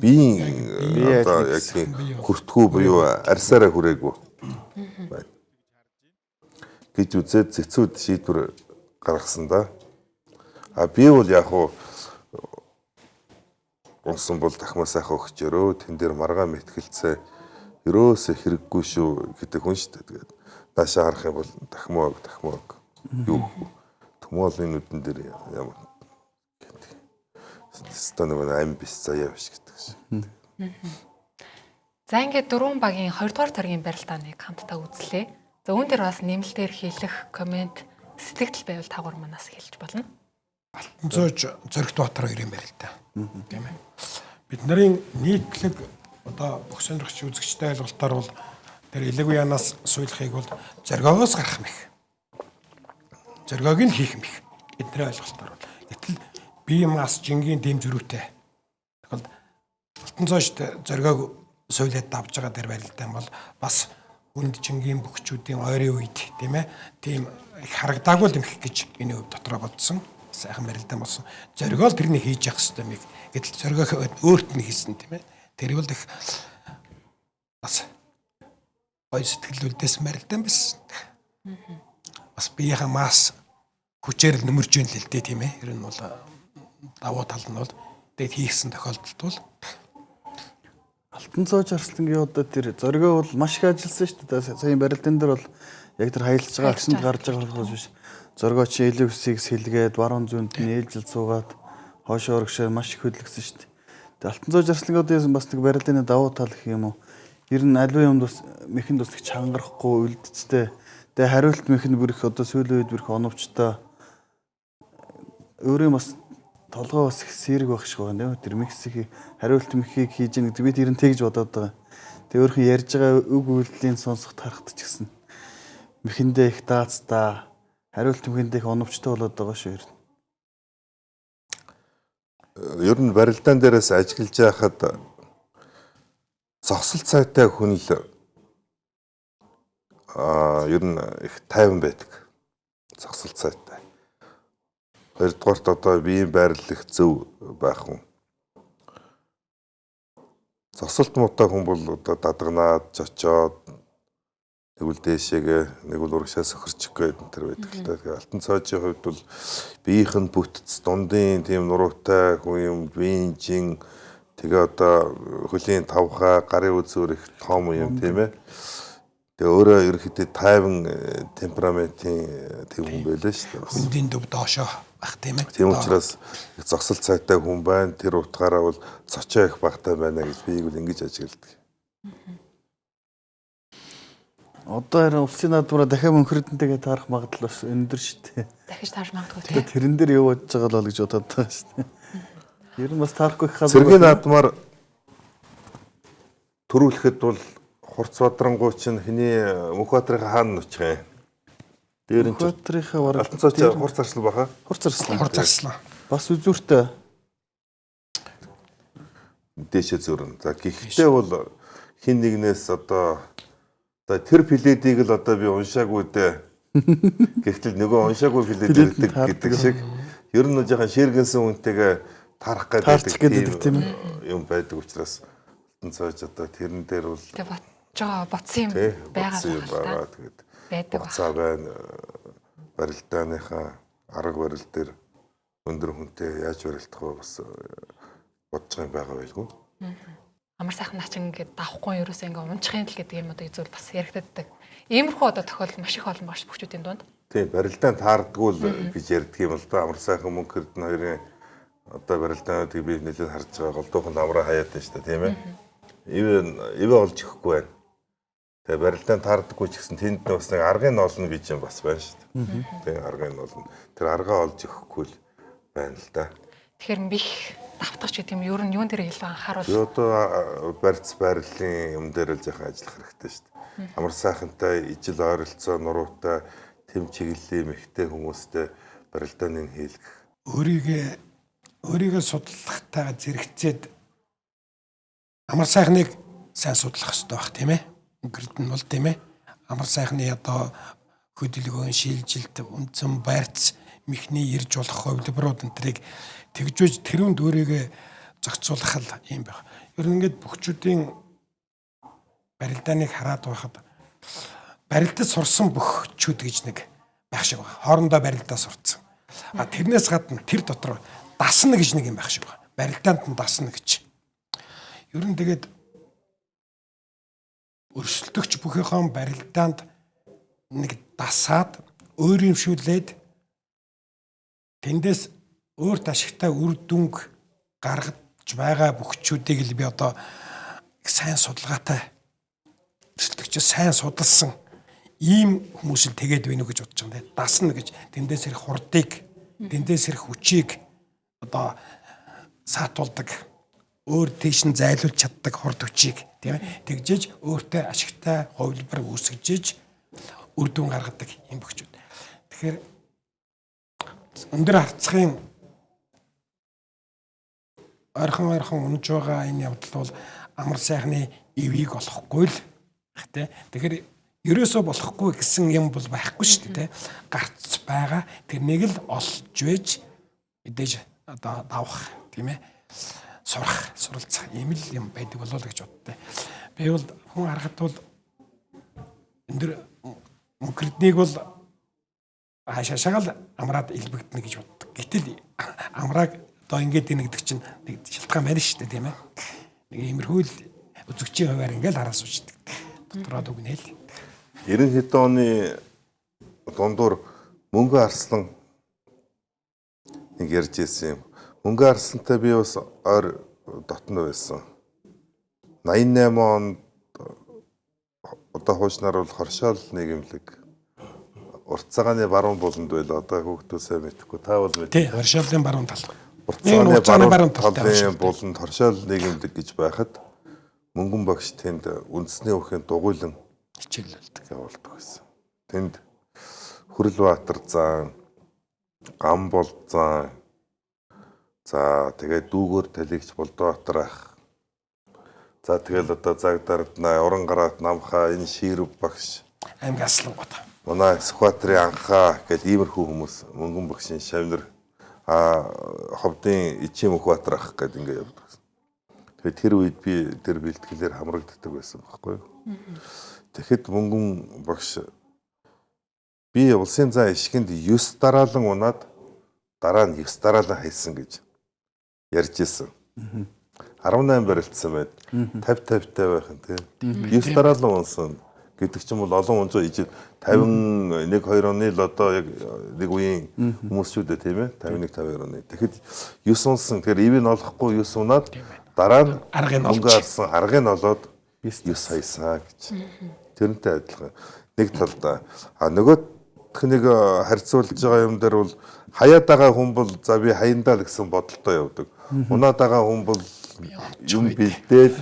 биеийн одоо яг тийм хүртгүү буюу арьсаараа хүрээгүй байна. Гэж үзээд зэцүүд шийдвэр гаргасан да. Би бол яг уу унсан бол дахмаа сайхан өгчөрөө тэн дээр маргаан мэтгэлцээ ерөөсө хэрэггүй шүү гэдэг хүн шүү дээ. Тэгээд наашаа харах юм бол дахмаа юу төмөлийн нүдэн дээр ямар станог аим биш заяа биш гэдэг шиг. За ингээд дөрвөн багийн 2 дугаар таргийн барилдааныг хамтдаа үзлээ. За үүн дээр бас нэмэлтээр хийх комент сэтгэл байвал тагвар манаас хэлж болно. Алтанцооч Зоригт Баатар хоёрын барилдаа. Тийм ээ. Бидний нийтлэг одоо бүх сонирхч үзэгчтэй ойлголтоор бол тэр элэг янаас суйлахыг бол зоригоогоос гарах мэх. Зоригоог нь хийх мэх. Бидний ойлголтоор бол гэтэл бие мас жингийн дэм зөрүүтэй. Тэгвэл Алтанцоочд зоригоог суйлаад давж байгаа тэр барилдаа бол бас үнд жингийн бөхчүүдийн ойрын үед тийм ээ. Тийм их харагдаагүй л юмх гэж энэ өв дотроо бодсон. Сайхан барилдаан болсон. Зоригоо л тэрнийг хийж явах хэрэгтэй мэг. Гэтэл зоригоо өөрт нь хийсэн тийм ээ. Тэр бол их бас гой сэтгэл үлдээсэн барилдаан байсан. Бас биеийнхээ мас хүчээр л нөмөрж ийн л дээ тийм ээ. Ер нь бол давуу тал нь бол тэгээд хийсэн тохиолдолд бол Алтанцооч Арслангийн одоо тэр зоригоо бол маш их ажилласан шүү дээ. Саяын барилдаан дээр бол яг тэр хаялж байгаа аксент гарч байгаа болохоос биш. Зоригоо чи элэг үсийг сэлгээд баруун зүүнд нь ээлжил суугаад хоошоо оргишээ маш их хөдөлгсөн шүү дээ. Тэгээ Алтанцооч Арслангуудын бас нэг барилдааны давуу тал гэх юм уу. Ер нь аливаа юмд бас мэхэн тус их чангарахгүй үлдэцтэй. Тэгээ хариулт мэхэн бүрэх одоо сүүлийн үед бүрэх оновчтой. Өөрөө бас толгой бас их сэрэг байх шиг байна. Тэр миксийг хариулт мэхийг хийж яах гэдэг би тэр нь тэгж бодоод байгаа. Тэгээ өөрхөн ярьж байгаа үг үйлдэлийн сонсох тарахт ч гэсэн мэхэндээ их даацтай хариулт мэхэндээ их оновчтой болоод байгаа шүү. Ер нь барилдаан дээрээс ажиллаж байхад зогсол цайтай хүн л ер нь их тайван байдаг. Зогсол цайтай. Хоёрдугаарт одоо биеийн байрлал их зөв байх хүн. Зогсолт муутай хүн бол одоо дадганаад, чочоод тэгвэл дээшээгээ нэг бол урагшаа сохирчих гэдэг тэр байдаг л да. Тэгээ Алтанцоочийн хувьд бол биеийнх нь бүтц, дундын тийм нуруутай хүн юм, биеийн жин тэгээ одоо хөлийн тавхаа, гарын үзүүр их том юм тийм ээ. Тэгээ өөрөө ерөнхийдөө тайван темпераментийн тийм хүн байлаа шүү дээ. хүндийн төв доошоо байх тийм ээ. Тийм учраас их зогсол цайтай хүн байна. Тэр утгаараа бол цочоо их багтай байна гэж биийг бол ингэж ажигладаг. Одоо харин улсын наадмаараа дахиад мөнхөрдөнтэйгээ таарах магадлал бас өндөр шүү дээ. Дахиж таарч магадгүй тийм. Тэгээ тэрэн дээр юу бодож байгаа л гэж бодоод байгаа шүү дээ. Ер нь бас таарахгүй их хаа. Цэргийн наадмаар төрүүлэхэд бол Хурц Бадрангуй чинь хэний Мөнхбаатарын хаан нучих юм. Дээр нь Мөнхбаатарынхаа бараг Алтанцооч хурц арслан баха. Хурц арслан. Хурц арслан. Бас үзүүртэй. Дээшээ зөрнө. За гэхдээ бол хин нэгнээс одоо тэр пледийг л одоо би уншаагүй дээ. Гэхдээ нөгөө уншаагүй плед гэдэг шиг ер нь жоохон ширгэнсэн үнтэйгээ таарах гэдэг тийм юм байдаг учраас Алтанцооч одоо тэрэн дээр бол бодсон юм байгаа. Тэгээд байдаг бацаа байна. Барилдааныхаа арга барил дээр өндөр хүнтэй яаж барилдах вэ бас бодож байгаа юм байгаа байлгүй. Амар сайхан начин ингээд давхгүй ерөөсөө ингээд унчихын л гэдэг юм одоо зүйл бас яригддаг. Иймэрхүү одоо тохиолдол маш их олон багш бүхчүүдийн дунд. Тийм барилдаан таардгүй л гэж ярьдаг юм л да. Амар сайхан мөнхөрдөн хоёрын одоо барилдаануудыг би нэлээд харж байгаа голдуухан амраа хаяад байна шүү дээ тийм ээ. Ивэ олж өгөхгүй байна. Тэгээ барилдаан таардаггүй ч гэсэн тэнд бас нэг аргыг олно гэж юм бас байна шүү дээ. Тэгээ аргыг олно. Тэр аргаа олж өгөхгүй л байна л да. Тэгэхээр бих давтагч гэдэг юм ер нь юун дээр илүү анхааруул. Одоо барьц байрлалын юм дээр л жоохон ажиллах хэрэгтэй шүү дээ. Амар сайхантай, ижил ойролцоо, нуруутай, тэм чиглэлийн мэгтэй хүмүүстэй барилдааныг хийлгэх. Өөрийгөө судлахтайгаа зэрэгцээд амар сайхныг сайн судлах хэрэгтэй байх тийм ээ. Гэрд нь бол тийм ээ. Амар сайхны одоо хөдөлгөөн, шилжилт, үндсэн барьц, мехний ирж болох хувилбарууд энтрийг тэгжүүж тэрүүнд өөрийгөө зохицуулах л юм байна. Ер нь ингээд бөхчүүдийн барилдааныг хараад байхад барилдад сурсан бөхчүүд гэж нэг байх шиг байна. Хоорондоо барилдаа сурцсан. А тэрнээс гадна тэр дотор дасна гэж нэг юм байх шиг байна. Барилдаанд нь дасна гэж. Ер нь тэгээд өрсөлдөгч бүхийнхээ барилдаанд нэг дасаад өөрөмшүүлээд тэндээс өөрт ашигтай үр дүнг гаргаж байгаа бөхчүүдийг л би одоо сайн судалгаатай өрсөлдөгч сайн судалсан ийм хүмүүс л тэгээд байна уу гэж бодож байгаа юм. Дасна гэж тэндээс ирэх хурдыг, тэндээс ирэх хүчийг одоо саатуулдаг, өөр тийш нь зайлуулж чаддаг хурд хүчийг тийм ээ тэгжиж өөртөө ашигтай хувилбар үүсгэж үр дүн гаргадаг юм бөхчүүд. Тэгэхээр өндөр харцгийн ойрхон унж байгаа энэ явдал бол амар сайхны ивийг олохгүй л тийм. Тэгэхээр ерөөсөө болохгүй гэсэн юм бол байхгүй шүү дээ тийм. Гарц байгаа тэрнийг л олж вэж мэдээж одоо давах тийм ээ суралцах ийм л юм байдаг болоо л гэж боддоо. Би бол хүн харахад бол өндөр мөнгөднийг бол хашаашаал амраад илбэгдэнэ гэж боддог. Гэтэл амрааг одоо ингээд нэгдэг чинь нэг шалтгаан байна шүү дээ тийм ээ. Нэг иймэрхүү л үзэгчийн хуваар ингээд хараас уучдаг. Дотороо дүгнээл. 90 хэдэн оны дундуур мөнгө арслан нэг ярьж ирсэн юм. Мөнгө арслантай би бас ойр дотно байсан. 88 онд одоо хуучнаар бол хоршоол нийгэмлэг урт цагааны баруун буланд байл одоо хүүхдүүд сайн мэдэхгүй та бол мэд. Тий, хоршоолын баруун тал. Урт цагааны баруун талын буланд хоршоол нийгэмлэг гэж байхад мөнгөн багш тэнд үндэсний өхөнд дугуйлан хичээлэлдэг явуулдаг байсан. Тэнд Хүрлбаатар зан, Гамбол зан, за тэгээд дүүгөр талигч Болдоотар ах. За тэгэл одоо Загдарднаа, Урангараат намхаа энэ Ширв багш. Аймгаслан гот. Манай Сүхбаатарын анхаа гэдэг иймэрхүү хүмүүс мөнгөн багшийн шавнар ховдын Ичим Ухбаатар ах гэдэг ингээд явдаг. Тэгээд тэр үед би тэр бэлтгэлээр хамрагддаг байсан байхгүй юу? Тэгэхэд мөнгөн багш би улсын зан ишгэнд 9 дараалан унаад дараа нь 9 дараалан хайсан гэж ярьж ирсэн. 18 барилдсан байд. 50-50-тай байх юм тийм. 9 дараалан унсан гэдэг чинь бол олон унжаа ижил 51 2 оны л одоо яг нэг үеийн хүмүүсчүүдээ тийм ээ 51 52 оны. Тэгэхэд 9 унсан. Тэгэхээр ивийг олохгүй 9 унаад дараа нь мөнгө арсан аргыг нь олоод 9 хайсан гэж. Тэрнтэй адилхан. Нэг талдаа нөгөөх нэг харьцуулж байгаа юм дээр бол хаяад байгаа хүн бол за би хаяндаа л гэсэн бодолтой явдаг. Унаад байгаа хүн бол юм бэлдээл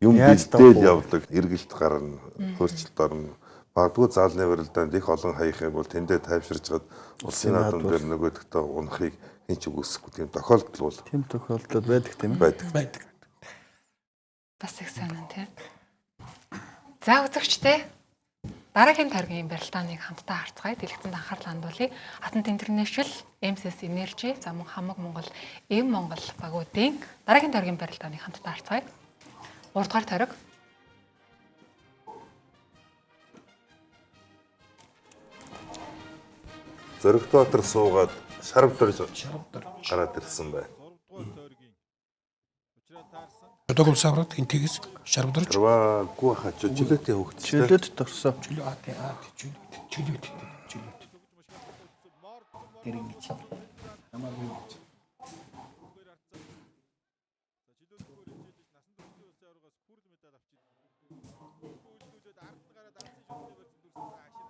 явдаг. Эргэлт гарна, хөрчлөлт орно. Магадгүй заалны барилдаанд их олон хаях юм бол тэндээ тайвширж гад улсын наадам дээр нөгөөдөгтөө унахыг хэн ч үгүйсэхгүй тийм тохиолдол бол. Тийм тохиолдол байдаг тийм ээ. Байдаг. Бас их сонин тийм. За үзэгчтэй дараагийн тойргийн барилдааныг хамтдаа харцгаая. Дэлгэцэнд анхаарлаа хандуулъя. Хатант International, MSS Energy, за мөн Хамаг Монгол, Эм Монгол багуудын дараагийн тойргийн барилдааныг хамтдаа харцгаая. 3 дугаар тойрог. Зоригтбаатар суугаад шарав дорж гараад ирсэн бай. Одоогол савраад гинтгээс шарав дорж. Тэрваагүй хаа чөлөөтэй хөөгч. Чөлөөт дорсоо. Чөлөөт. Тэр ингэж. Хамаагүй.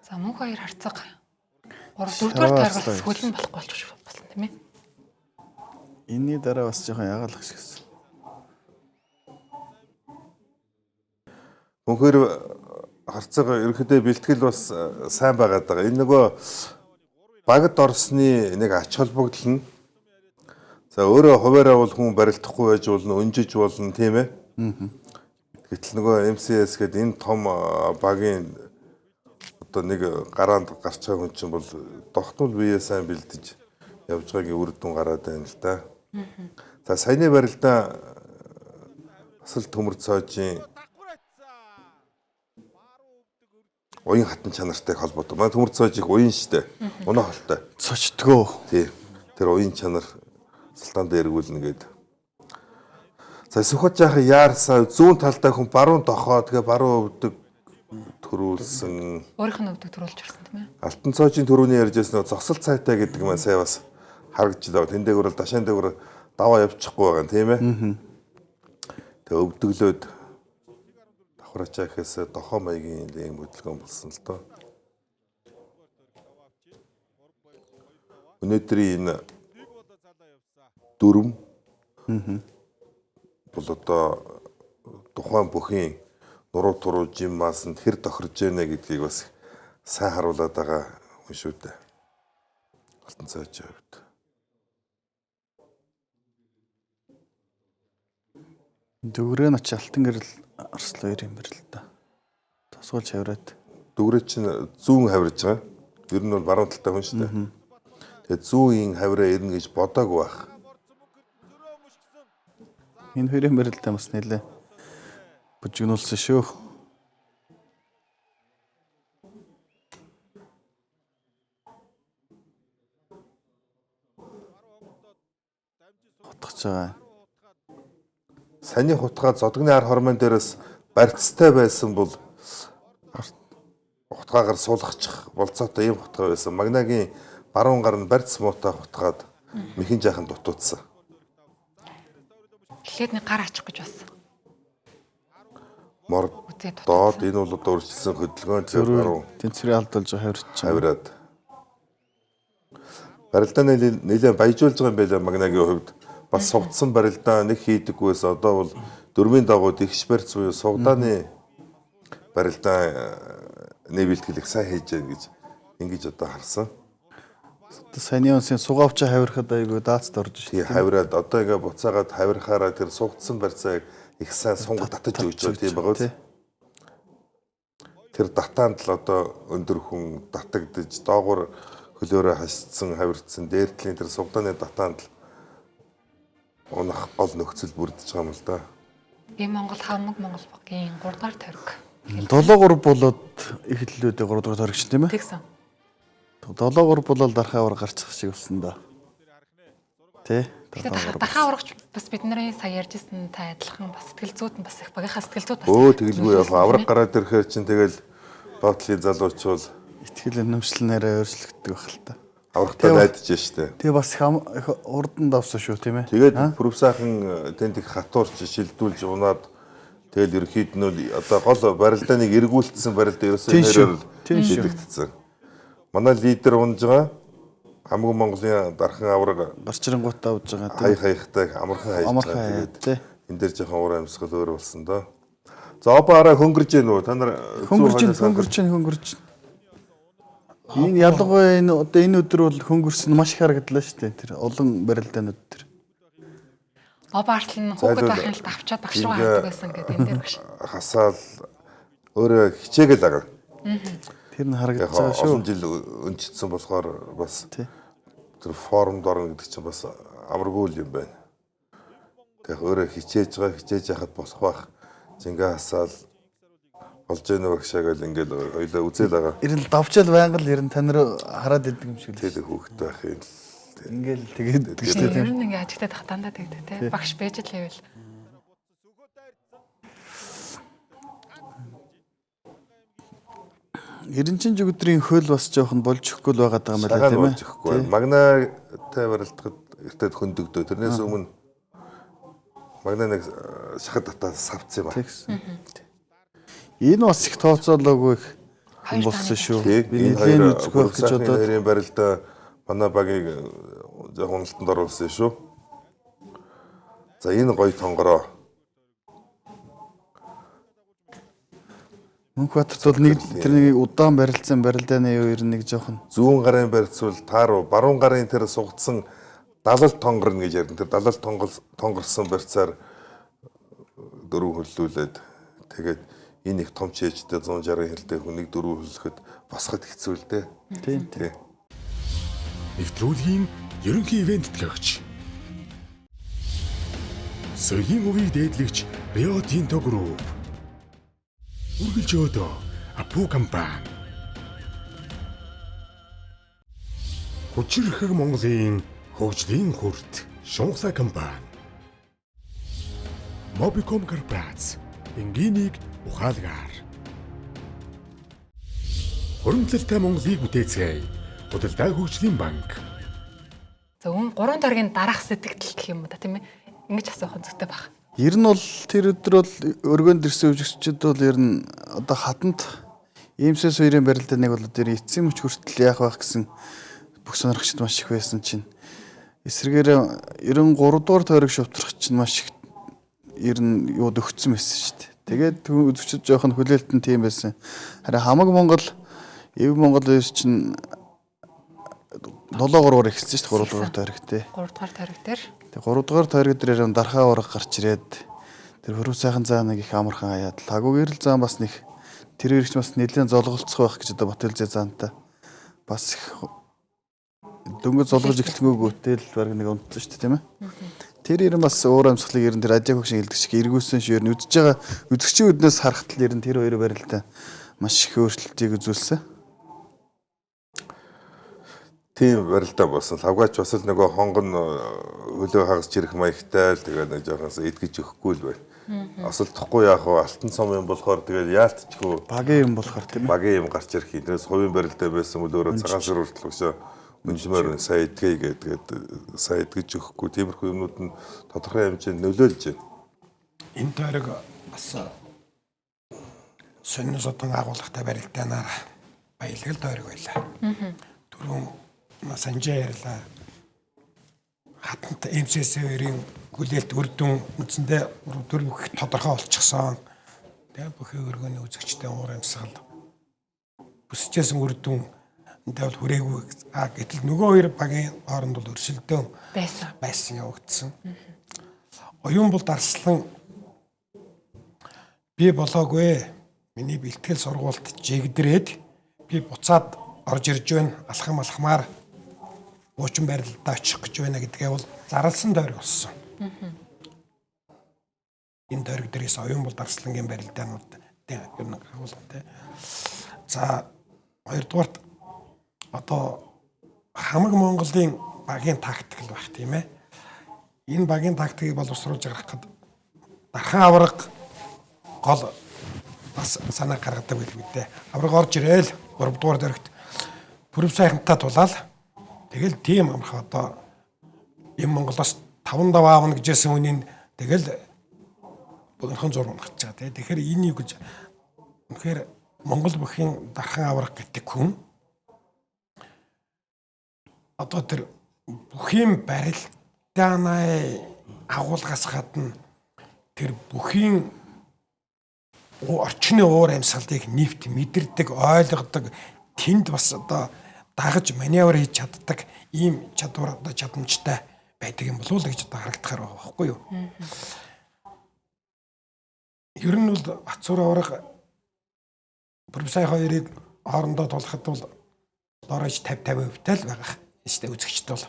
За мөнх хоёр харцаг 3 дугаар тойргоос хүлэн болохгүй болчих болсон тийм ээ. Энийний дараа бас жоохон ягаалах шигсэн. Мөнхөр харцаг ерөнхийдөө бэлтгэл бас сайн байгаад байгаа. Энэ нөгөө багт орсны нэг ач холбогдол нь за өөрөө хуваараа бол хүн барилдахгүй байж болно, өнжиж болно тийм ээ. Гэтэл нөгөө MCS гэдэг энэ том багийн одоо нэг гараанд гарч байгаа хүн чинь бол тогтмол бие сайн бэлдэж явж байгаагийн үр дүн гараад байна л да. За саяны барилдаа бас л төмөр цоожийн уян хатан чанартай холбоотой. Манай төмөр цоож их уян штэ. Унаа холтой. Цочтгөө. Тий. Тэр уян чанар салтан дээр эргүүлнэ гэдэг. За сүхэж яах яарсан зүүн талдаа хүн баруун дохоо тэгээ баруун өвдөг төрүүлсэн. Өөрийнх нь өвдөг төрүүлж ирсэн тийм ээ. Алтан цоожийн төрөний ярьжсэн нөө зогсол цайтай гэдэг маань сая бас харагдчихлаа. Тэн дээгүүр дашаан дээгүүр даваа явчихгүй байгаа юм тийм ээ. Тэгээ өвдөглөөд давхрачаа гэхээс дохоо маягийн ийм хөдөлгөөн болсон л доо. Өнөөдрийн энэ дүрм бол одоо тухайн бүхийн нуруу туруу жиммаасанд хэр тохирж байна гэдгийг бас сайн харуулад байгаа хүн шүү дээ. Алтан цайчийн хувьд. Дүгрээ нач алтан гэрэл арслаа ирэн бэрэл та. Тосгоолж хавраад. Дүгрээ чинь зүүн хавирж байгаа. Ер нь бол баруун талтай хүн шүү дээ. Тэгээд зүүн хавираа ирнэ гэж бодоагүй байх. Энэ хоёрын бэрэлтэй бас нэлээ бүжигнүүлсэн шүү. Хотгож байгаа. Саний хутгаа зодгны ар хормон дээрээс барьцтай байсан бол хутгаагаар суулгачих болцоотой ийм хутгаа байсан. Магнагийн баруун гар нь барьц муутай хутгаад мэхэн жаахан дутуудсан. Эхлээд нэг гар ачих гэж бассан. Мор доод энэ бол одоо өрчлсөн хөдөлгөөн зөв баруун Тэнцвэрийн алдалж хавирч хавираад. Барилдаа нэлээд баяжуулж байгаа юм байлаа Магнагийн хувьд. Бас сугдсан барилдаа нэг хийдэггүйс одоо бол дөрмийн дагуу дэгш барьц буюу сугдааны барилдаа нээвэлтгэлийг сайн хийж байгаа гэж ингэж одоо харсан. Саяны онсын сугаавчаа хавирахад айгүй даацд орж тий шүү. хавираад одоо ингээ буцаагаад хавирахаараа тэр сугдсан барьцааг их сайн сунгал татаж өгч байгаа тийм байгаа үү? Тэр татаанд л одоо өндөр хүн татагдж доогуур хөлөөрөө хасцсан хавирцсан дээртлийн тэр сугдааны татаанд л унах гол нөхцөл бүрдэж байгаа юм л да. Би Монгол хамаг Монгол багийн 3 дахь тойрог. 7-3 болоод их хэллүүдээ 3 дахь тойрогч тийм ээ. Тэгсэн. 7-3 болоод дархаавар гарчих шиг болсон да. Тэ? Тэгэхээр дахиад урагч бас бидний сая ярьжсэн та адилхан бас сэтгэл зүйд нь бас их багийнхаа сэтгэл зүйд бас Өө тэгэлгүй яг авраг гараад ирэхээр чинь тэгэл доотлын залуучвал итгэл үнэмшлэнээрээ өөрчлөгддөг байх л та. аврагтаа найдаж штэ. Тэгээ бас их урдан давсан шүү тийм ээ. Тэгээд профессорхан тэнд их хатуурч шилдүүлж унаад тэгэл ерөөд нь одоо гол барилдааныг эргүүлсэн барилдаа ерөөсөө шилдэгдсэн. Манай лидер унж байгаа хамгийн Монголын дархан авраг Гарчрангуут авж байгаа хай хайхтай амархан хайж байгаа. Тэгээд энэ дээр жоохон уур амьсгал өөр болсон доо. За обаараа хөнгөрж гэнэ үү? Та нар хөнгөрч. Энэ ялангуяа энэ өдөр бол хөнгөрсөн маш их харагдлаа шүү дээ. Тэр олон барилдаанууд тэр. Обаарл нь хүүхэд байхын л авчаад багш руу хаадаг байсан гэдэг энэ дээр багш. Хасаал өөрөө хичээгээл байгаа. Тэр нь харагдаж байгаа шүү. Олон жил өнчтсөн болохоор бас тэр формд орно гэдэг чинь бас амаргүй юм байна. Тэгээ өөрөө хичээж яхад босох байх. Зингээ хасаал болж ийнө багшаа гэл ингээл хоёлаа үзэл байгаа. Ирэл давчаал байнга л ерэн тань руу хараад идэг юм шиг л. Тэгээд хүүхэд байх юм. Ингээл тэгээд тийм ер нь ингээ ажигтай тах дандаа тэгдэг те. Багш байж л байвал. Эренчин өдрийн хөл бас жоохон болж өгөхгүй л байгаа юм байна тийм ээ. Магнатай барилдахад эртэд хөндөгдөө. Тэрнээс өмнө магна нэг шахад татаа савцсан юм байна. Энэ бас их тооцоолоогүй их болсон шүү. Би нэлээд үзэх гэж бодоод нэрийн барилдаа манай багийг жоохон уналтанд оруулсан шүү. За энэ гоё тонгороо. Мөнхбаатарт бол нэг тэрнийг удаан барилдсан барилдааны юу ер нь нэг жоохон зүүн гарын барьцвал тааруу баруун гарын тэр сугдсан далал тонгорно гэж ярина. Тэр далал тонгорсон барьцаар дөрөв хөллүүлээд тэгээд энэ их том чэжтэй 160 хэлтэй хүнийг дөрөв хөллөхөд босоход хэцүү л дээ. Тийм. Тий. Нэвтрүүлгийн ерөнхий ивент төлөөгч. Соёлын өвийг дээдлэгч Rio Tinto Group. Үргэлж өдөө Апу компани. Хүчирхэг Монголын хөгжлийн хүрт Шунхсай компани. Mobicom корпорац энгийн ухаалгаар. Хуримтлалтай Монголыг бүтээцгээе. Худалдаа хөгжлийн банк. За өмнө 3 тойргийн дараах сэтгэл гэх юм уу та тийм ээ. Ингэж асуух нь зүйтэй баг. Ер нь бол тэр өдөр бол өргөнд ирсэн үжигчид бол ер нь одоо хатанд иймсээ суурийн барилдаа нэг бол тэр эцсийн мөч хүртэл яах байх гэсэн бүх сонирхчид маш их байсан чинь эсрэгээр 93 дугаар тойрог шувтрах чинь маш их ер нь юуд өгцсөн байсан шүү дээ. Тэгээд үзэгчид жоох нь хүлээлтэн тийм байсан. Харин хамаг Монгол, Эв Монгол үеэр чинь 7-3-оор эхэлсэн шүү дээ 3 дугаар тойрог тий. 3 дугаар тойрог дээр. Тэгээ 3 дугаар тойрог дээр дархаа ураг гарч ирээд тэр хөрөв сайхан заа нэг их амархан хаяад лагуугэр л заан бас нэг тэр ирч бас нэлээд золголцох байх гэж одоо Батэлзээ заантай бас их дөнгөж золгож эхлэнгүүгөөтэй л баг нэг унтсан шүү дээ тийм ээ. Тэр ер нь бас уур амьсгалыг ер нь тэр радио хөгшин хэлдэг шиг эргүүлсэн шүү ер нь үзэж байгаа үзэгчийн үднээс харахад л ер нь тэр хоёр барилтаа маш их өөрчлөлтийг үзүүлсэн. Тийм барилдаа болсон. Лавгаач бас л нөгөө хонгон хөлөө хагас ирэх маягтай л тэгээ нэг жоохоос эдгэж өгөхгүй л байна. Осолдохгүй яах вэ? Алтан цом юм болохоор тэгээ яалтчгүй Багийн юм болохоор тийм ээ. багийн юм гарч ирэх интерес хувийн барилдаа байсан бол өөрөө цагаан сар хүртэл өшөө өнжмөр сая эдгэе гэдэг сая эдгэж өгөхгүй тиймэрхүү юмнууд нь тодорхой хэмжээнд нөлөөлж байна. Энэ тойрог бас сонин содон агуулгатай барилдаанаар баялаг тойрог байлаа. Түрүүн санжаа ярьлаа. Хатант МСС-ийн хүлээлт үрдүн үндсэндээ төрөх тодорхой болчихсон. Тэгээ бүхий өргөний үзэгчтэй уур амьсгал бүсчээсэн үрдүн энэ бол хүрээгүй гэтэл нөгөө хоёр багийн хооронд бол өрсөлдөөн байсан явагдсан. Оюун бол дарслан би болоогүй. Миний бэлтгэл сургуульд жигдрээд би буцаад орж ирж байна. Алхам алхмаар уучин барилдаа очих гэж байна гэдгээ бол зарласан тойрог болсон. Энэ тойрог дээрээс оюун бол дарслангийн барилдаанууд тийм ер нь агуулгатай. За хоёрдугаарт одоо хамаг Монголын багийн тактик л байх тийм ээ. Энэ багийн тактикийг боловсруулж гаргахад дархан авраг гол бас санаа гаргадаг байлгүй дээ. Авраг орж ирээл 3 дугаар дөрөгт бүрв сайхантай тулаал. Тэгэл тийм амарх одоо юм Монголоос 5 даваа авна гэжсэн үнийн тэгэл богинохон зураг гарч байгаа тийм. Тэгэхээр энэ юу гэж үнэхээр Монгол бүхийн дархан авраг гэдэг хүн одоо тэр бүхийн барилдааны агуулгаас гадна тэр бүхийн орчны уур амьсгалыг нэвт мэдэрдэг, ойлгодог, тэнд бас одоо дагаж маневр хийж чаддаг ийм чадвар одоо чадамжтай байдаг юм болов уу гэж одоо харагдахаар байгаа байхгүй юу? Ер нь бол Батцуур авраг Бүрсай хоёрыг хоорондоо тулахад бол доорож 50-50% тал байгаа шүү дээ үзэгчд бол.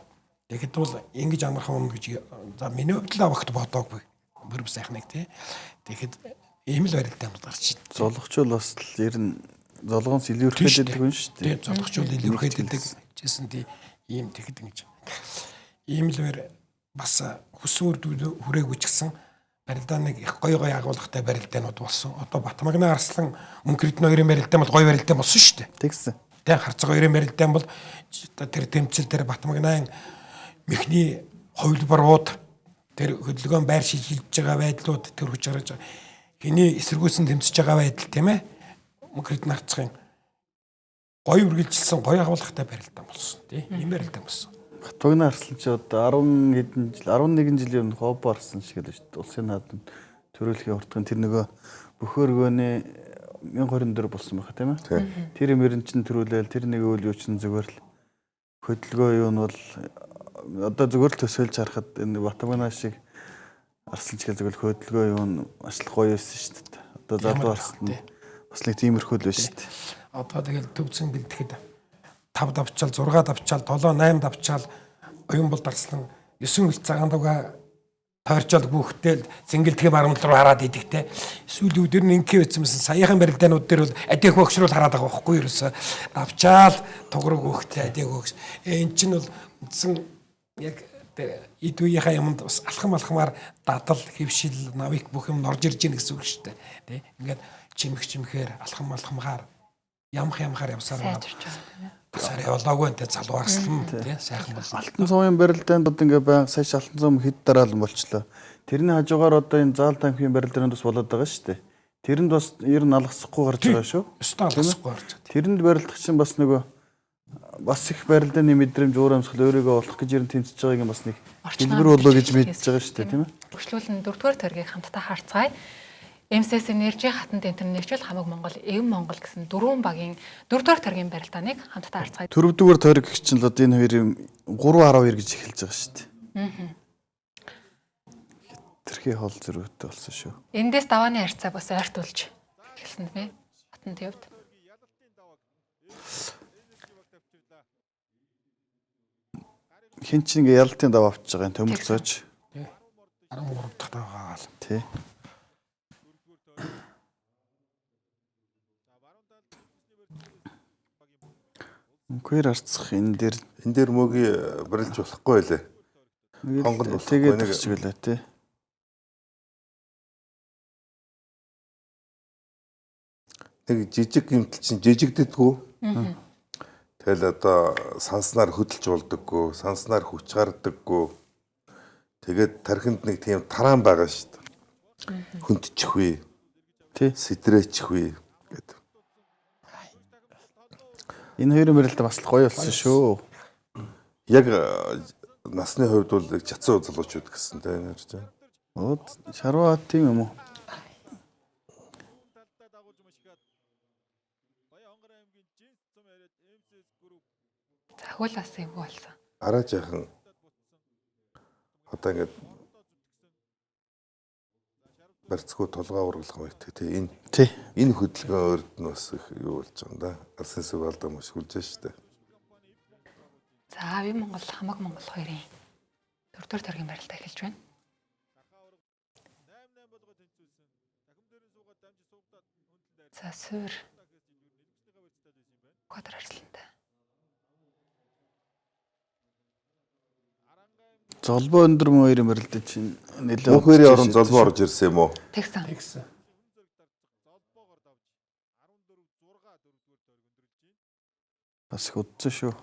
Тэгэхэд бол ингэж амархан юм гэж за миний хувьд л авахт бодоогүй Бүрсайхныг тий. Тэгэхэд ийм л барилдаанд гарч ий. Золгочул бас л ер нь золгоонс илүү ирэхэд байдаг юм шүү дээ. Тийм золгочул илүү ирэхэд байдаг гэсэн тий ийм тэгэхэд ингэж. Ийм л бас хүсүүр хүрээгүй ч гэсэн барилдааныг их гоё агуулгатай барилдаанууд болсон. Одоо Батмагны Арслан Мөнхөрдөн хоёрын барилдаан бол гоё барилдаан болсон шүү дээ. Тэгсэн. Тэ Харцаг хоёрын барилдаан бол тэр тэмцэл тэр Батмагны мехний хувилбарууд тэр хөдөлгөөн байр шийдэж байгаа байдлууд тэр хүч гаргаж байгаа. Хэний эсэргүүцэн тэмцэж байгаа байдал тийм ээ. Мөнхөрдөн Арцгийн гоё үргэлжилсэн гоё агуулгатай барилдаан болсон. Тийм ийм барилдаан болсон. Батмагны Арслан ч одоо 10 хэдэн жил 11 жилийн өмнө хоб арсан шиг л шүү дээ. Улсын наадамд төрөлхийн уртгын тэр нөгөө бөхөөргөөний 1024 болсон байхаа тийм ээ. Тэр юм ерэн чин төрүүлээл тэр нэг үйл юу чин зүгээр л хөдөлгөөн юу нь бол одоо зүгээр л төсөөлж харахад энэ Батмагны шиг Арслан ч гэл зүгээр хөдөлгөөн юу нь маш л гоё байсан шүү дээ. Одоо залуу Арслан бас нэг тиймэрхүү л байсан шүү дээ. одоо тэгэл төвцөн бэлтгэхэд 5 давчаал 6 давчаал 7 8 давчаал оюун бол дарслан 9 их цагаан дугаа тойрчол бүхтэл зингэлдгий баруун руу хараад идэгтэй. Сүүлийн үдэр нь инкий байсан мэсэн саяхан барилдаанууд дээр бол адих өгшрүүл хараад байгаа байхгүй ерөөсө давчаал туграг өгөхтэй адих өгш. Эн чинь бол үндсэн яг эд үеийнхаа юмд бас алхамаар дадал хөвшил навик бүх юм орж ирж гин гэсэн үг шүү дээ. Тэ ингээд чимхээр алхамгаар ямхаар явсаар байна. Сар явлаагүй энэ залууарслан тий сайхан болсон. Алтан цомын барилдаанд одоо ингээ байнга сая алтан цом хэд дараалан болчлоо. Тэрний хажуугаар одоо энэ заал танхимын барилдаанд бас болоод байгаа шүү дээ. Тэрэнд бас ер нь алгасахгүй гарч байгаа шүү. Өстө алгасахгүй гарч байгаа. Тэрэнд барилдах чинь бас нөгөө бас их барилдааны мэдрэмж уур амьсгал өөрийгөө олох гэж ер нь тэмцэж байгааг нь бас нэг дэлгэр болоо гэж мэдж байгаа шүү дээ тийм ээ. Төвчлүүлэн 4-р төргийг хамтдаа харцгаая. МСС энержи хатанд интернэшнл хамаг Монгол, ЭВ Монгол гэсэн 4 багийн 4-р төргийн барилдааныг хамтдаа харцгаая. 4-р тойрог гэх чинь л одоо энэ хоёрын 3.12 гэж эхэлж байгаа шүү дээ. Тэрхий хол зөрүүтэй болсон шүү. Эндээс давааны харьцаа бас ойртуулж эхэлсэн бэ? Хатанд явд. Хин ч ингээ ялалтын дав авчиж байгаа юм төмөлцөөж. 13 дахь байгаа л. Тий. Мөнхөр арцах энэ дээр мөгийг барилж болохгүй байлээ. Хонгод тэгээд тэгчихлээ тий. Нэг жижиг гимтэл чинь жижигддэггүй. Тэгэл одоо санснаар хөдөлж болдоггүй, санснаар хүч гардаггүй. Тэгээд тархинд нэг тийм тараан байгаа шүү дээ. Хүндчихвээ. Тий. Сэтрээчихвээ гэдэг. Энэ хоёрын барилда бас л гоё болсон шүү. Яг насны хувьд бол чацсан залуучууд гэсэн тэ нэрч. Оо шарваа тийм юм уу? Захиулаас эвгүй болсон. Араа жаахан одоо ингээд барьцгүй толгой ургалах байдаг тий энэ хөдөлгөөн өөрд нь бас их юу болж байгаа юм да. Алсын сүг алдаа мөшгүүлж штэ. За ЭВ Монгол, хамаг Монгол хоёрын 4-р төргийн барилдаа эхэлж байна. За суур квадр арслантай. Золбоо өндөр мөн хоёрын барилда чинь нэлээд Мөнхөрийн орон золбоо орж ирсэн юм уу? Тэгсэн. Бас их удсан шүү.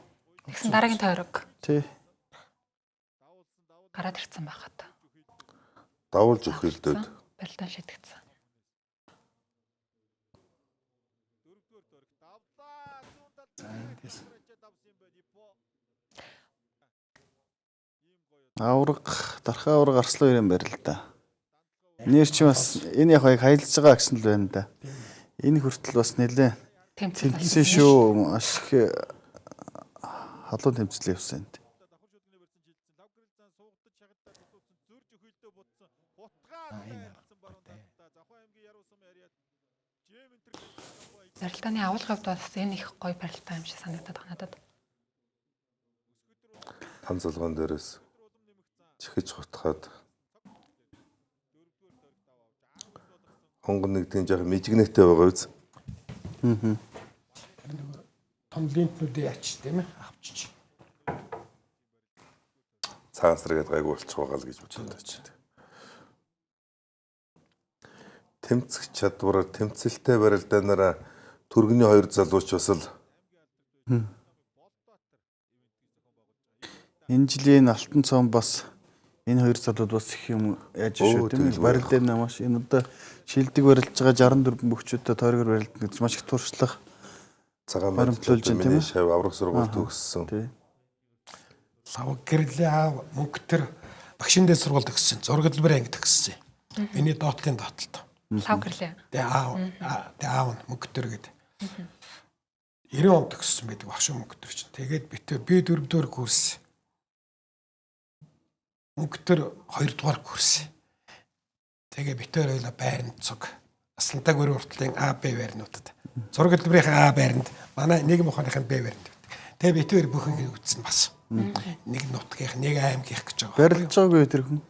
Тэгсэн дараагийн тойрог Тий. гараад ирсэн байхад. Давуулж өгөх хэлдээд. Барилдаан шийдэгдсэн. Дархаа авраг арслан хоёрын барилда. Нэр чи бас энэ яг хаялж байгаа гэсэн л байна да. Энэ хүртэл бас нэлээ тэмцсэн шүү. Маш их халуун тэмцэл явсан энэ. Барилдааны авалгын хувьд бас энэ их гоё барилдаа юм шиг санагдаад байна надад. Тан залгаан дээрээс чихэж хутгаад хонгон нэг тийм жаахан мижигнэтэй байгаа биз. Том лимфнүүдийн ач тийм ээ авчиж. Цагаан саргаад гайгүй болчих байгаа л гэж бодсон тач. Тэмцэх чадвараар тэмцэлтэй барилдаанаараа түргэний хоёр залууч бас л энэ жилийн алтан цом бас энэ хоёр залууд бас их юм яаж шүү тийм ээ. Барилдааны маш энэ одоо шилдэг барилж байгаа 64 бөхчүүдтэй тойрогоор барилдана гэж маш их туршлага цагаан баримтлуулж байна тийм ээ. шав аврах сургууль төгссөн. Тий. Лав гэрлийн аав мөнгө төр багшин дээр сургууль төгссөн. Зурагдлбэр анги төгссөн. Миний доотлын доотлолт. Лав гэрлээ. Тэгээ аав нь мөнгө төр гэдэг. 90 он төгссөн байдаг багшин мөнгө төр чинь. Тэгээд би 4-р курс. Мөнгө төр 2-р курс. Тэгээ битээр ойлоо байранд цуг Аслантай гүрэн уртлын А, Б байрнуудад. Зураг хөтөлбөрийн А байранд манай нийгэм ухааныхын Б байранд байдаг. Тэгээ битүүр бүхнийг үзсэн бас. Нэг нутгийнх, нэг аймгийнх гэж байгаа. Барилж байгаагүй тэр хүн.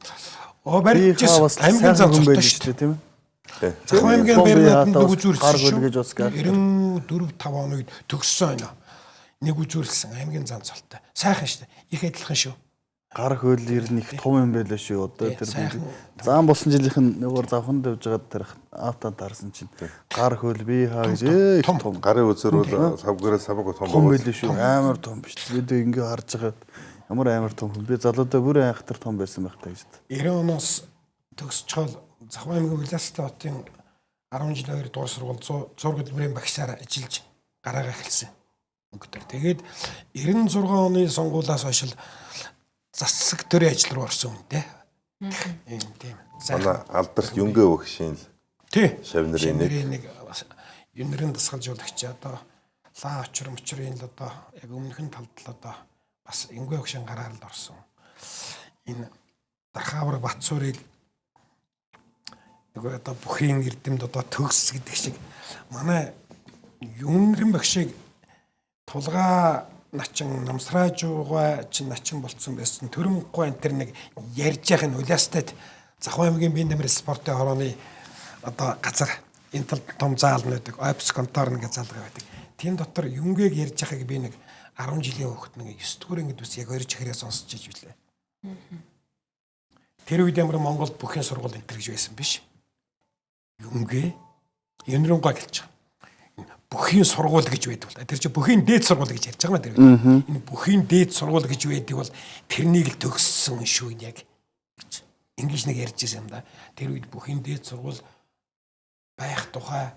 Барилж аймгийн зам зурдаг шүү дээ, тийм ээ. Захын аймгийн байрнууд нэг үзүүлсэн шүү. 94-5 оны үед төгссөн байна. Нэг үзүүлсэн аймгийн зам золтой. Сайхан шүү дээ. Их адилхан шүү. Гар хөл ер нь их том юм байлаа шүү. Одоо тэр заан болсон жилийнх нь нөгөө завхан давж байгаад тэр автанд харсан чинь гар хөл би хаа гэж том. Гарын үзэр бол савгаараа самаагүй том байлаа шүү. Амар том биш. Бид ингээ харж байгаа ямар амар том хүн. Би залуудаа бүр айхтар том байсан байх та гэж. 90 оноос төгсчөөл Захын аймгийн Улаастай хотын 10 жилийн 2 дугаар сургууль зураг хөтөлбөрийн багшаар ажиллаж гараагаа эхэлсэн. Өнгөтөр. Тэгээд 96 оны сонгуулиас хойш засаг төрийн ажил руу орсон хүн те. Тийм. Манай алдарт Юнгээ өгшийн л. Тий. Шавнырын нэг юнэрийн дасгалжуулагч одоо лаа очрын л одоо яг өмнөхөн талд л одоо бас Юнгээ өгшийн гараар л орсон. Энэ Дархаавар Батцуурыг нөгөө одоо бүхийн эрдэмд одоо төгс гэдэг шиг манай юнэрийн багшийг тулгаа начин намсрааж байгаа чинь начин болцсон байсан. Төрөмгүй энэ төр нэг ярьж яхах нь Улаастайд Захын аймгийн биеийн дамир спортын хорооны одоо газар энэ талд том заал нэдэг офис контор нэг заалгаа байдаг. Тийм дотор Юнгээг ярьж яхахыг би нэг 10 жилийн хөвгт нэг 9 дугаар ангид ус яг 2 чихрээ сонсч иж билээ. Тэр үед ямар Монголд бүхэн сургууль энэ төр гэж байсан биш. Юнгээ Юнрын гоо гэлж байгаа. Бүхийн сургууль гэж байдаг бол тэр чинь бүхийн дээд сургууль гэж ярьж байгаа юм тэр. Энэ бүхийн дээд сургууль гэж байдаг бол тэрнийг л төгссөн шүү яг гэж ингэж нэг ярьж байсан юм да. Тэр үед бүхийн дээд сургууль байх тухай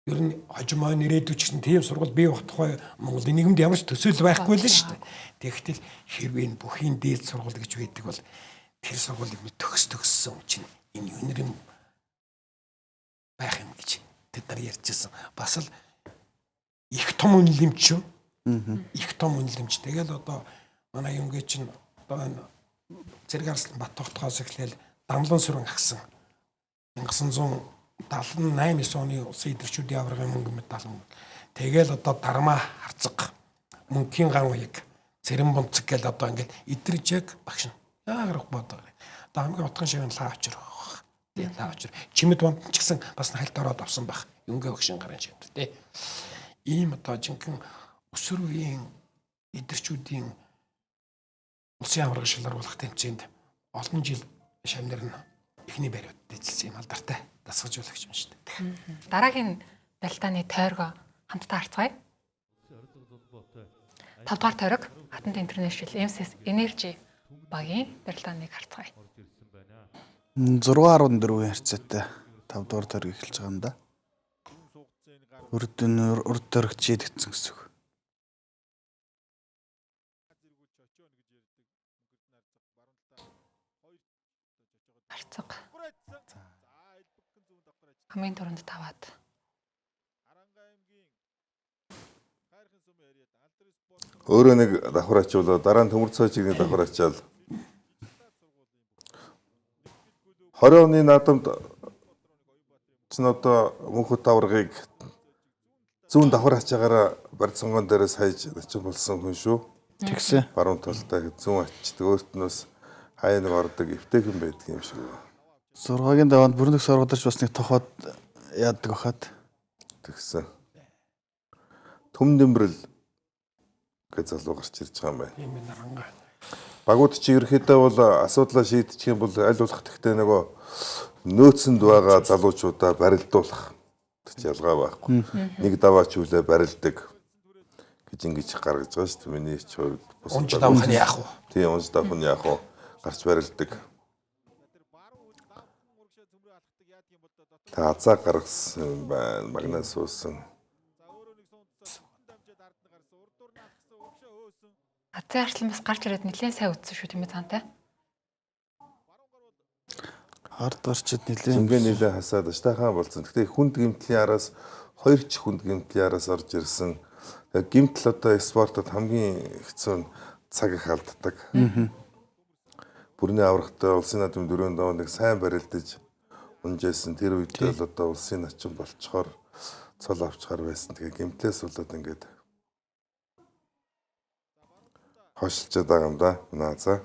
ер нь хожимоо нэрээдүү ч гэсэн тийм сургууль бий болох тухай Монголын нийгэмд ямар ч төсөөл байхгүй л шүү дээ. Тэгэхдээ хэрвээ энэ бүхийн дээд сургууль гэж байдаг бол тэр сургуулийг төгссөн чинь энэ юнэр юм байх юм гэж тэд нар ярьжсэн. Бас л их том үнэлэмж шүү. Их том үнэлэмж. Тэгэл одоо манай Юнгээ чинь одоо Зэрэг Арслан Баттогтоос эхлээл Дамлан сүрэн агсан 1978 оны улсын идэвхжүүдийн аваргын мөнгө медаль. Тэгэл одоо Дармаа Харцаг, Мөнхийн ган уяг, Цэрэн Бунцэг гэл одоо ингээд идэрж яг багш нь. Яагаад бодоо. Одоо хамгийн утгын шивэн лаа очир. Тийм лаа очир. Чимэд бомт ч гэсэн бас хальт ороод авсан байх. Юнгээ багшин гарын шивэр тий. Ийм одоо жинхэнэ өсвөр үеийн идэрчүүдийн улсын аварга шалгаруулах тэмцээнд олон жил шавнар нь эхний бариуд эзэлсэн юм алдартай дасгалжуулагч юм шүү дээ. Дараагийн барилдааны тойргоо хамтдаа харцгаая. 5 дугаар тойрог Хатант International MSS Energy багийн барилдааныг харцгаая. 6.14 харьцаатай 5 дугаар тойрог эхэлж байгаа юм да. Урд тойрог чийдэгдсэн гэсэн үг. Харцаг. Хамгийн түрүүнд таваад. Өөрөө нэг давхар ачуулаа дараа нь төмөр цаочийг нэг давхар ачаал 20 оны наадамд чинь одоо мөнхөд таврагыг зүүн давхар ачаагаараа барьцангон дээрээс хайж начин болсон хүн шүү. Тэгсэн. Баруун талдаа зүүн ачдаг өөртнөөс хаяа нэг ордог эвтэйхэн байдаг юм шиг. 6-гийн даваанд бүрнэг сургуульч бас нэг тохоод яадаг бахад тэгсэн. Төм дэмбэрэл гэж залуу гарч ирж байгаа юм байна. Тийм ээ наранга. Багууд чи ерөөхдөө бол асуудлаа шийдчих юм бол аль болох тэгтээ нөгөө нөөцөнд байгаа залуучуудаа барилдуулах гэж ялгаа байхгүй. Нэг даваач үлээ барилдаг гэж ингэж гаргаж байгаа шүү дээ. Миний ч хувьд Унж давах нь яах вэ? Тийм унж давах нь яах вэ? Гарч барилдаг. Та азаа гаргасан байна. Магнаас суусан. Азаа арслан бас гарч ирээд нэлээд сайн үтсэн шүү тийм ээ цаантай. Ард орчид нэлээд Зингээ нэлээд хасаад штайхан болсон. Гэхдээ хүнд гэмтлийн араас хоёр ч хүнд гэмтлийн араас орж ирсэн. Гэмтэл одоо спортод хамгийн хэцүү нь цаг их алддаг. Бүрний аврагтай улсын наадмын 4 даваа нэг сайн барилдаж унжээсэн тэр үед л одоо улсын начин болцохоор цол авчгаар байсан. Тэгээ гэмтээс болоод ингээд хошилчод байгаа юм да. Нааза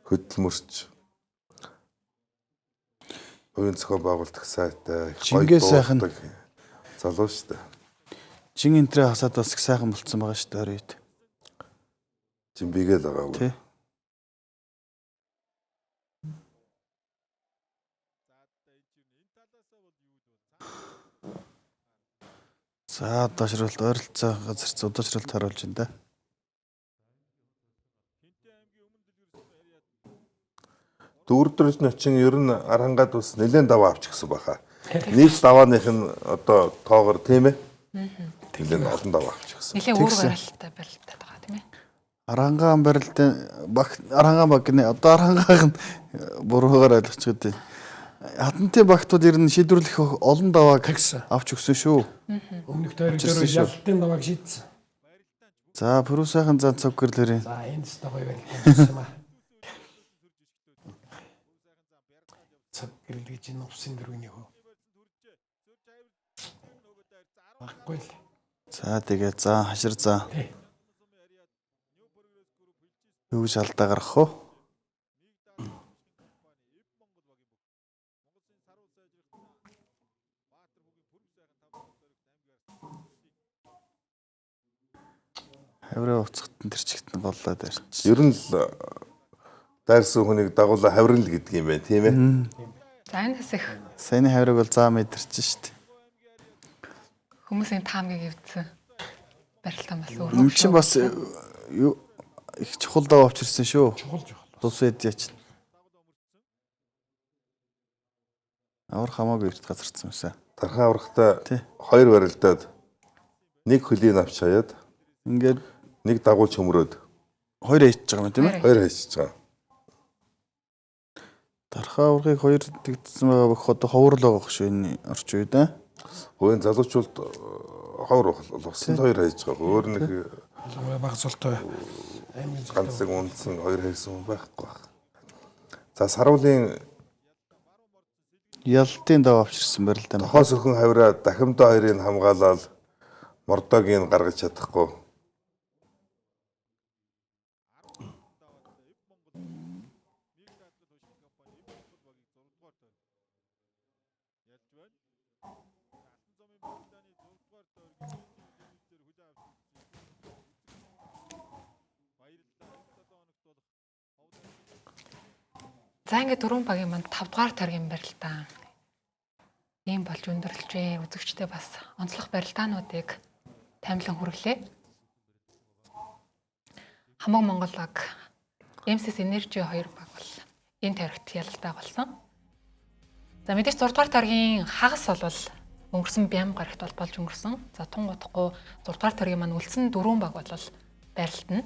хөдөлмөрч хувийн зохион байгуулалт сайтай Чингээ сайхан залуу шүү дээ. Чин энтрээ хасаад бас их сайхан болцсон байгаа шүү дээ хоёр үед. Жимбигээ л байгаа. Тий. За дошролт ойролцоо газар зодошролт харуулж байна да. Дүүрдэрч ночин ер нь арангаад бас нэлээд даваа авчихсан баха. Нэг давааных нь одоо тоогоор тийм ээ. Нэлээд олон даваа авчихсан. Нилээ өөр барилттай барилттай байгаа тийм ээ. Арангаан барилтын арангаан баг гэнэ одоо арангаах нь буруугаар ойлгочих гэдэг. Хатантын багтууд ер нь шийдвэрлэх олон давааг авч өгсөн шүү. Өмнөх тойрог дээр ялтын давааг шийдсэн. За пүрүү сайхан зан цог гэрлэрээ. За энд ч гоё барилттай юм аа. Цаг гэрлэж ин усын дөрвийн хөө. Баггүй л. За тэгээ за хашир за. Юу ч алдаа гарах уу? Хаврын уцхт энэ чигт нь боллоо дээр. Ер нь л дайрсан хүнийг дагуулаа хаврын л гэдэг юм байна тийм ээ. За энэ хэсэг Саяны хаврыг бол заа мэдэрч штт. хүмүүсийн таамгийг эвдсэн барилтаа бас өөр. Юм чинь бас юу их чухал даваа авчирсан шүү. Чухал. Тус эдяч. Аврах хамаагүй эрт газарсан юмсаа. Тархан аврахтаа Тий. хоёр барилдаад нэг хөлийн авч хаяад Ингээд нэг дагуулж хөмрөөд хоёр ээжж байгаа юм тийм ээ. хоёр хайчиж байгаа. Дархаа аврахыг хоёр тэгдсэн байгаа бөх одоо ховор л байгаа шүү энэ орчин үед аа. Хөөе залуучууд ховор болсон хоёр хайж байгаа. Өөр нэг Баг цолтой. ганцыг унтсан хоёр хайсан хүн байхгүй байна. За саруулын Ялтын даваа авчирсан барил да. тохоос өхөн хавраа дахимдаа хоёрыг хамгаалаад мордогийг гаргаж чадахгүй. За ингээд дөрвөн багийн манд 5 дугаар таргийн барилтаа. Ийм болж өндөрлжээ. Үзэгчтэй бас онцлог барилдаануудыг таймлан хүргэлээ. Хамаг Монгол баг MSS Energy 2 баг бол энэ тарихт ялалтай болсон. За мэдээж 6 дугаар таргийн хагас бол өнгөрсөн бям гарагт бол болж өнгөрсөн. За тун утахгүй 6 дугаар таргийн маань үлдсэн 4 баг бол барилтна.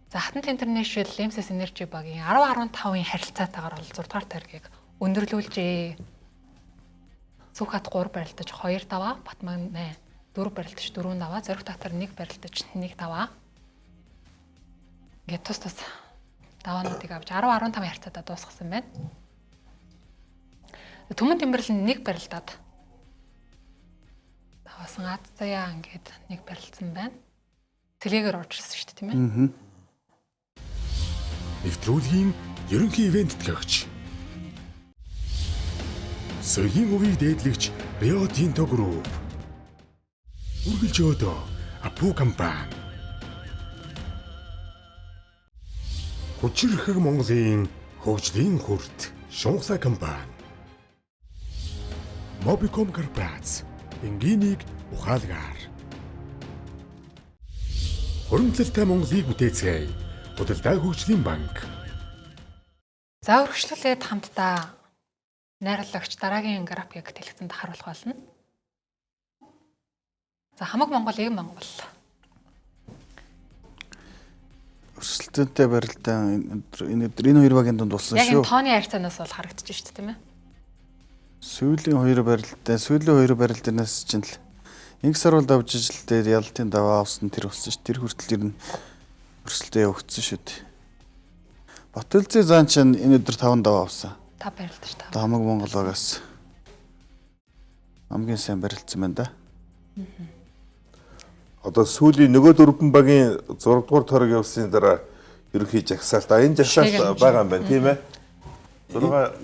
За Хатант International MSS Energy багийн 10-15-ын харилцаатайгаар бол 6 дугаар таргийг өндөрлүүлжээ. Сүх хат 3 барилдаж 2 даваа, Батман 4 барилдаж 4 даваа, Зориг татар 1 барилдаж 1 даваа. Ингээд тус даваануудыг авч 10-15-ын харьцаатаа дуусгасан байна. Түмэн Тэмбэрлэл 1 барилдаад даваасан Ад заяа ингээд 1 барилдсан байна. Тэлээгээр орж ирсэн шүү дээ тийм ээ. Нэвтрүүлгийн ерөнхий ивент төлөөгч. Соёлын өвийг дээдлэгч Rio Tinto Group. Үргэлж өдөө Апу компани. Хүчирхэг Монголын хөгжлийн хүрт Шунхсай компани. Mobicom корпорац энгийнийг ухаалгаар. Хуримтлалтай Монголыг бүтээцгээе. Худалдаа хөгжлийн банк. За өргөжлүүлээд хамтдаа найруулагч дараагийн графикийг тэлгэцэнд харуулах болно. За хамаг Монгол, Эм Монгол. Өрсөлдөөнтэй барилдаа энэ хоёр багийн дунд болсон Яг шүү. энэ тооны харьцаанаас бол харагдчих шүү дээ тийм ээ. Сүүлийн хоёр барилдаас чинь л инх сарвалд авч ижилдээ ялтын даваа авсан тэр болсон шүү. Тэр хүртэл ер нь өрсөлдөө явагдсан шүү дээ. Батөлзээ заан чинь энэ өдөр 5 даваа авсан. Та барилдаж та. Хамаг Монгол багаас хамгийн сайн барилдсан байна да. Одоо сүүлийн нөгөө дөрвөн багийн 6 дугаар тойрог явсны дараа ерөнхий жагсаалт энэ жагсаалт байгаа юм байна тийм ээ. 6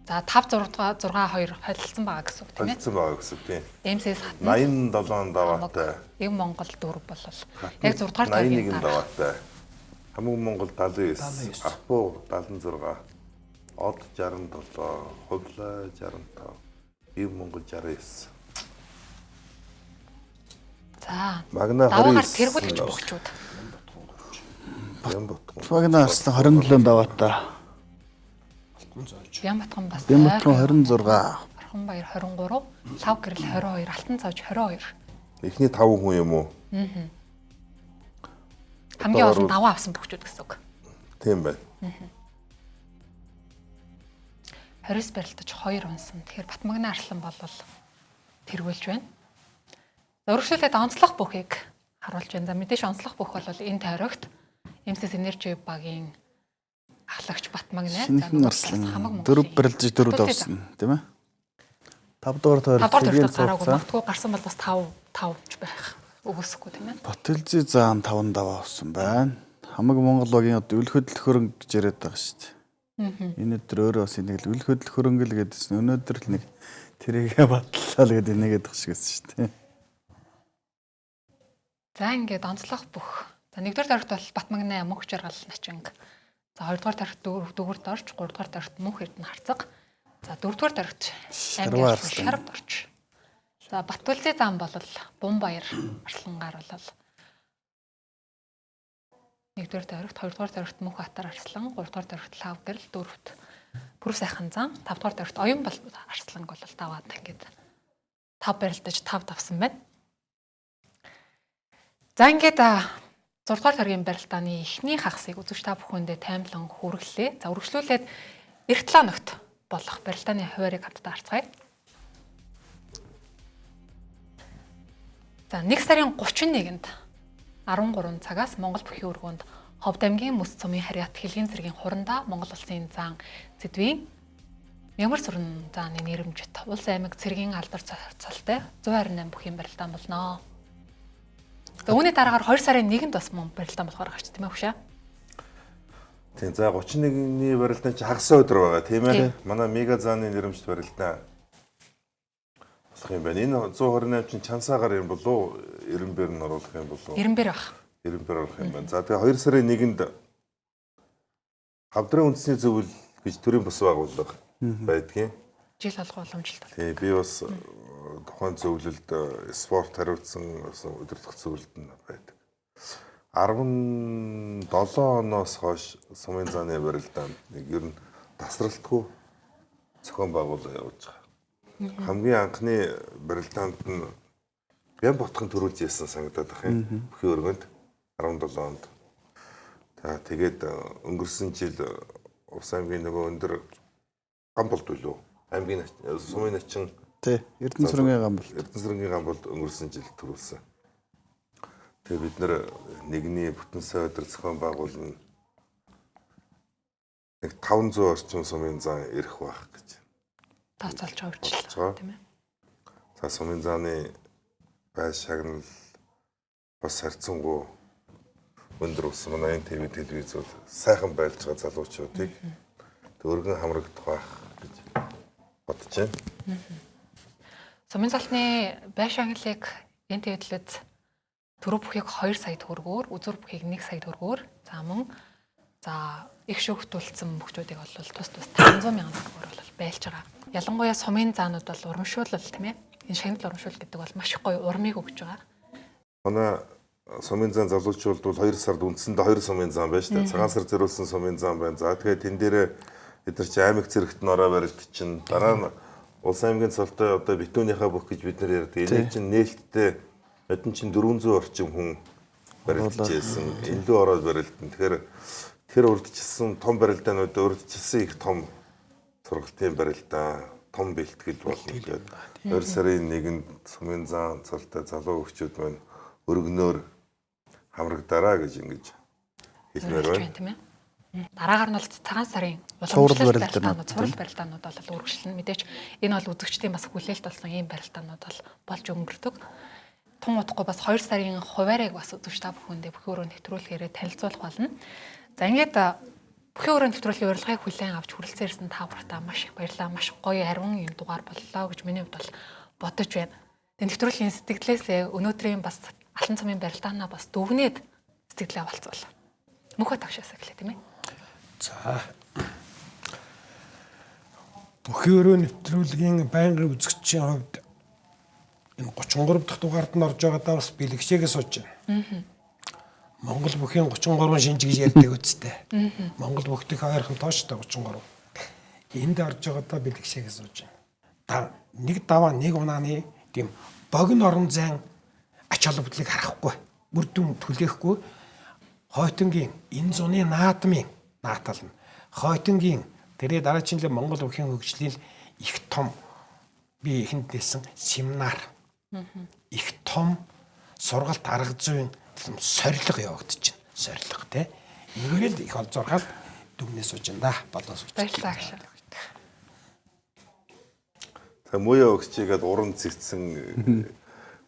За 5 6 2 холилдсон байгаа гэсэн үг тийм ээ. холилдсон байгаа гэсэн тийм. МСС хатан 87 даваатай. Эв Монгол 4 бол яг 6 дугаар тойргийн 81 даваатай. Хамаг Монгол 79, Апу 76, Од 67, Хувлаа 65, Эв Монгол 69. За. Магна даваагаар 29. тэргүүлж бохчууд. Багнаас 27 даваатай. Ямбатхан бас Бямбатрон 26. Орхонбаяр 23, Лав гэрэл 22, Алтан цааж 22. Эхний 5 хүн юм уу? Хамгийн олон даваа авсан бохчууд гэсэн үг. Тийм байна. 20 барилдаж 2 унсан. Тэгэхээр Батмагны Арслан бол тэргүүлж байна. Зургшүүлээд онцлох бүхийг харуулж байна. За мэдээж онцлох бүх бол энэ тойрогт МСС Energy багийн ахлагч Батмагны Шинхэн Арслан 4 барилдаж 4 давсан тийм ээ. 5 дугаар тойрог 5 дугаар тойрог гараагүй магадгүй гарсан бол бас 5 ч байх. Өгөөсөхгүй тийм ээ. Ботэлзий заан 5 даваа авсан байна. Хамаг Монгол багийн одоо үл хөдлөх хөрөнгө гэж яриад байгаа шүү дээ. Энэ өдөр өөрөө бас энийг л үл хөдлөх хөрөнгө л гэдсэн. Өнөөдөр л нэг тэрийгэ батлаа л гэдэг нэгэд байгаа шиг байсан шүү дээ. За ингээд онцлох бүх. За 1-р тойрогт бол Батмагны мөнх жаргал начинг. За 2-р тойрогт дүүрд орч, 3-р тойрогт мөнх эрдэнэ харцаг. За 4-р тойрогт англи шарвд орч. За Батүлзий зам бол Бумбаяр Арслангаар бол 1-р тойрогт, 2-р тойрогт Мөнх Батар Арслан, 3-р тойрогт Лав гэрэл, 4-т Пүрв сайхан зам, 5-р тойрогт Оюн бол Арсланг бол даваад ингээд 5 барилдаж 5 давсан байна. За ингээд 6-р тойргийн барилдааны эхний хагасыг үзэгч та бүхэндээ таймлан хүргэлээ. За үргэлжлүүлээд эх 7 өнөخت болох барилдааны хуваарийг хамтдаа харцгаая. За 1 сарын 31-нд 13 цагаас Монгол бүхий өргөнд Ховд аймгийн Мөс цумын харьяат хэлгийн цэргийн хурандаа Монгол улсын зан Зэдвийн Ямар сүрэн зааны нэрэмжит улс аймаг цэргийн алдар цолтой 128 бүхий барилдаан болно. За үүний дараагаар 2 сарын 1-нд бас мөн барилдаан болохоор гарч тийм ээ хөшөө. Тийм за 31-ний барилдаан чи хагас өдөр байгаа тийм ээ. Манай мега зааны нэрэмжит барилдаан болох юм байна. Энэ 128 чинь чансаагаар юм болов 90-бээр нь оруулах юм болов? 90-бээр баг. 90-бээр оруулах юм байна. За тэгээ 2 сарын 1-нд Хавдрын үндэсний зөвлөл гэж төрийн бас байгууллага байдгийн. Жил алга боломжтой. Тийм би бас тухайн зөвлөлд спорт хариуцсан удирдах зөвлөлд нь байдаг. 17 оноос хойш сумын зааны барилдаанд нэг ер нь тасралтгүй зохион байгуулалт явуулж байгаа. Хамгийн анхны барилдаанд нь Бямбатхан төрүүлж яасан санагдаад байх юм. Бүхий өргөнд 17 онд. Тэгээд өнгөрсөн жил Увс аймгийн нөгөө өндөр Гамболд үлээ. Аймгийн сумын начин Тий, Эрдэнэ сүрэнгийн Гамболд. Эрдэнэ сүрэнгийн Гамболд өнгөрсөн жил төрүүлсэн. Тэгээ бид нэр нэгний бүтэн сая өдөр зохион байгуулна. Нэг 500 орчим сумын зан ирэх байх гэж Тооцоолж авчихлаа тийм ээ. За сумын зааны байр шагнал бас харьцангуй өндөр ус манай ТV телевизүүд сайхан байлж байгаа залуучуудыг өргөн хамрагдах байх гэж бодож байна. Сумын залтны байр шагналыг энэ төвлөд төрөв бүхийг 2 сая төгрөгөөр, үзүр бүхийг 1 сая төгрөгөөр, за мөн за их шүүхтүүлсэн бүхчүүдийг бол тус 500 мянган төгрөгөөр бол байлж байгаа. Ялангуяа сумын заанууд бол урамшуулал тийм ээ. Энэ шагнал урамшуул гэдэг бол маш гоё урмыг өгж байгаа. Манай сумын зан залуучууд бол 2 сард үндсэндээ 2 сумын зан байна шүү дээ. Цагаан сар зориулсан сумын зан байна. За тэгээд тэн дээрээ бид нар чи аймаг зэрэгт нороо барилт чинь дараа нь улс аймгийн цолтой одоо битүүнийхаа бүх гэж бид нар ярьдаг. Энийг чинь нээлттэй одон чинь 400 орчим хүн барилдаж байсан. Илүү ороод барилдана. Тэгэхээр тэр урдчилсан том барилдаанууд урдчилсан их том сургалтын барилдаа, том бэлтгэл болно гэдэг. 2 сарын 1-нд сумын зан цолтой залуу хөгчүүд маань өргөнөөр хамрагдаараа гэж ингэж хэлмээр байна. Тийм ээ. Дараагаар нь бол цагаан сарын Цуврал барилдаанууд, цуврал барилдаанууд бол үргэлжлэнэ. Мэдээж энэ бол үзэгчдийн бас хүлээлт болсон ийм барилдаанууд бол болж өнгөрдөг. Тун удахгүй бас 2 сарын хуваарийг бас үзэгч та бүхэндээ бүхэн өрөө нэвтрүүлгээрээ танилцуулах болно. За ингээд бүхэн өрөө нэвтрүүлгийн урилгыг хүлээн авч хүрэлцэн ирсэн та бүхтаа маш их баярлалаа. Маш гоё арвин юм дугаар боллоо гэж миний хувьд бол бодож байна. Тэгээ нэвтрүүлгийн сэтгэлээсээ өнөөдрийн бас алтан цамын барилдаанаа бас дүгнээд сэтгэлээ авалцвал. Мөнхөд тагшаасаа гэлээ тийм ээ. За. Бүхэн өрөө нэвтрүүлгийн байнгын үзэгчийн хувьд энэ 33 дахь дугаард нь орж байгаадаа бас бэлэгшээгээ сууж байна. Монгол бүхийн 33 шинж гэж ярьдаг үстэй. Монгол бүхтийг ойрхон тооштой 33. Энд орж байгаадаа бэлэгшээгээ сууж байна. Нэг даваа нэг унааны тийм богино орон зайн ач холбогдлыг харахгүй. Бүр дүн түлээхгүй. Хойтонгийн энэ зуны наадмын наатал нь Хойтонгийн тэрээ дараагийн жил Монгол бүхийн хөгжлийн их том би эхэнд нээсэн семинар их том сургалт арга зүйн сорилго явагдаж байна. Сорилго тий. Ингээд их олзуурхаад дүгнээс сууж энэ да болоо сууж. Баярлалаа. Та мууя өгчигээд уран цэгцсэн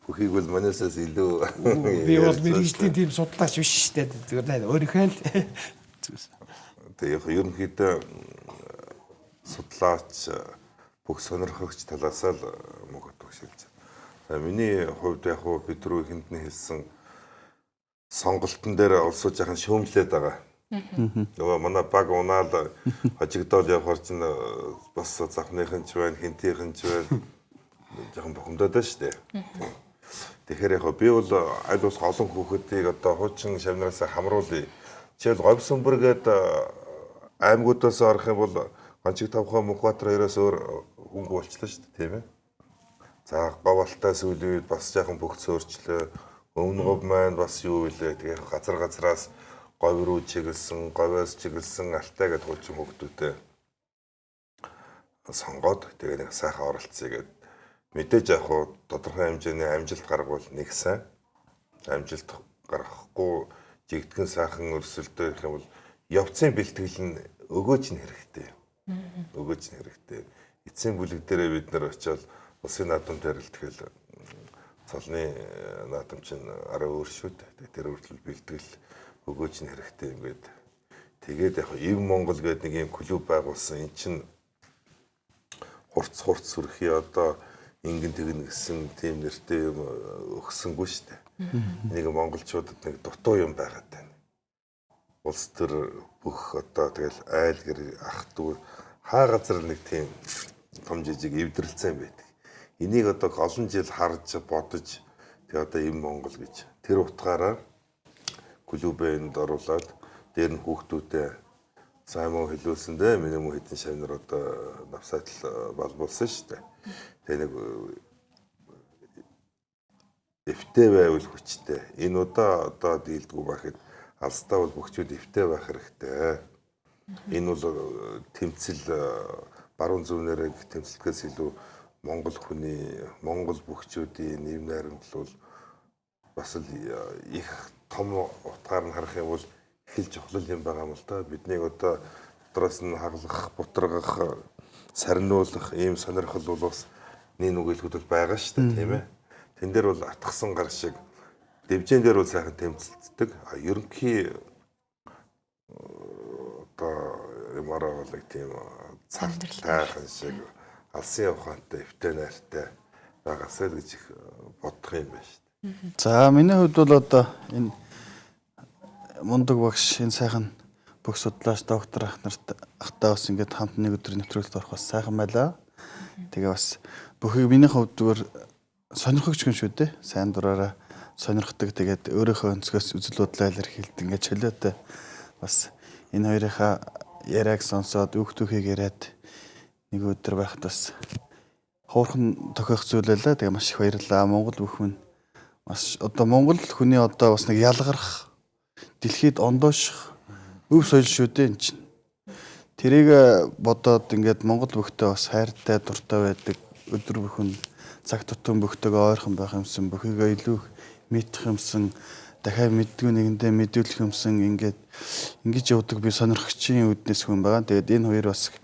бүхийг бол манайсаас илүү би бол мэрэгжлийн тийм судлаач биш шүү дээ. Зүгээр өөрийнхөө л тэгээ ерөнхийдөө судлаач бүх сонирхогч талаас л мөнгө төгшилж байна. Миний хувьд яг хуу бид рүү хэндний хэлсэн сонголтын дээр олсууж яхан шөөмжлээд байгаа. Нөгөө манай баг унаал хожигдол явахар чинь бас завхныхын ч байна, хинтийнхэн ч байна. Жохон бухимдаад байна шүү дээ. Тэгэхээр яг би бол аль болох олон хүүхдийг одоо хуучин шавнараас хамруулъя. Жишээл Говьсөнбөргээд аймагуудаас орох юм бол Гончиг Тавхан Мөнхбаатар хоёроос өөр хөнгө болчихлоо шүү дээ, тийм ээ. За Говьалтай сүүлийн үед бас жоохон бүгд өөрчлөө. Өмнө Говь маань бас юу вэ? Тэгээ газраас Говь руу чиглэсэн, Говьоос чиглэсэн Алтай гэдэг хуучин хүүхдүүтэй сонгоод тэгээ нэг сайхан оролцъё гэдэг. Мэдээж яг хуу тодорхой хэмжээний амжилт гаргавал нэг сайн. Амжилт гаргахгүй жигдгэн сайхан өрсөлдөө гэх юм бол явцын бэлтгэл нь өгөөж нь хэрэгтэй. Өгөөж нь хэрэгтэй. Эцсийн бүлэг дээрээ бид нар очиод улсын наадам дээр л тэгэл цолны наадам чинь арай өөр шүү дээ. Тэр хүртэл бэлтгэл өгөөж нь хэрэгтэй юм гээд. Тэгээд яг Ив Монгол гэдэг нэг юм клуб байгуулсан. Эн чинь хурц сүрхий одоо ингэн тэгнэ гэсэн тийм нэртэй юм өгсөнгүй шүү дээ. Нэг монголчуудад нэг дутуу юм байгаад байна. Улс төр бүх одоо тэгэл айл гэр ах トゥ хаа газар нэг тийм том жижиг эвдрэлцэн байдаг. Энийг одоо олон жил харж бодож тэгээ одоо Ив Монгол гэж тэр утгаараа клубэнд оруулаад дээр нь хүүхдүүдэд сайн муу хэлүүлсэндээ миний муу хэдэн шавнар одоо навсаатал балбуулсан шүү дээ. Тэгээ нэг эвтэй байвал хүчтэй. Энэ удаа одоо дийлдэггүй байхад алстаа бол бүгчүүд эвтэй байх хэрэгтэй. Энэ бол тэмцэл баруун зүвнэрэг тэмцэлгээс илүү Монгол хүний, Монгол бүгчүүдийн нэм найрамдал бол бас л их том утгаар нь харах юм бол их л чухал юм байгаа юм л да. Биднийг одоо дотроос нь хаглах, бутаргах, сарниулах ийм сонирхол бол бас нэг нүгэлгүүд бол байгаа шүү дээ, тийм ээ. Тэн дээр бол атгсан гар шиг дэвжэн дээр бол сайхан тэмцэлцдэг. Ерөнхий одоо ямараа бол тийм цалтайхан шиг алсын ухаантай, эвтэй найртай байгаасаа л гэж их бодох юм байна шүү дээ. За миний хувьд бол одоо энэ мундаг багш энэ сайхан бүх судлаач доктор ах нарт ахтаа бас ингээд хамт нэг өдөр нэвтрүүлэлт орох бас сайхан байлаа. Тэгээ бас бүхий миний хувьд зүгээр сонирхогч хүн шүү дээ. Сайн дураараа сонирхдаг. Тэгээд өөрийнхөө өнцгөөс үзэл бодлоо илэрхийлдэг. Ингээд чөлөөтэй бас энэ хоёрынхаа яриаг сонсоод үхтүүхийг яриад нэг өдөр байхад бас хоорхон тохиох зүйл байлаа. Тэгээ маш их баярлалаа. Монгол бүхэн маш одоо Монгол хүний одоо бас нэг ялгарх дэлхийд ондооших өв соёл шүү дээ энэ чинь. Тэрийг бодоод ингээд Монгол бүхтэй бас хайртай дуртай байдаг. Өдөр бүхэн цаг тутам бүхтэйгээ ойрхон байх юмсан, бүхийгээ илүү мэдэх юмсан, дахиад мэддгүй нэгэндээ мэдүүлэх юмсан ингэж явдаг би сонирхогчийн үднэс хүн байгаа. Тэгээд энэ хоёр бас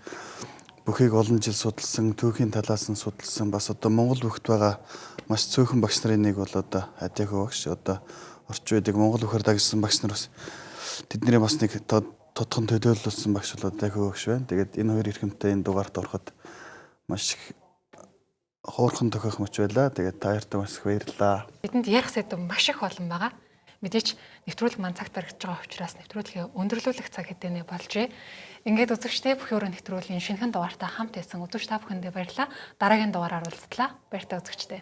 бүхийг олон жил судалсан, түүхийн талаас нь судалсан бас одоо Монгол бүхт байгаа маш цөөхөн багш нарын нэг бол одоо Адяху багш, одоо орчин үеийг Монгол бүхээр дагсан багш нар бас тэдний бас нэг тодхон төлөөлөлсөн багш бол Адяху багш байна. Тэгээд энэ хоёр эрхэмтэй энэ дугаарт ороход маш их хоорхон тохиох мөч байлаа. Тэгээд та хоёрт бас их баярлалаа. Бидэнд ярих сэдв маш их олон байгаа. Мэдээч нэвтрүүлэг маань цагт баригдаж байгаа учраас нэвтрүүлгээ өндөрлүүлэх цаг хэдийнэ болжээ. Ингээд үзэгчтэй бүхэн өрөө нэвтрүүлгийн шинэхэн дугаартай хамт байсан үзэгч та бүхэндээ баярлалаа. Дараагийн дугаараар уулзтлаа. Баяртай үзэгчтэй.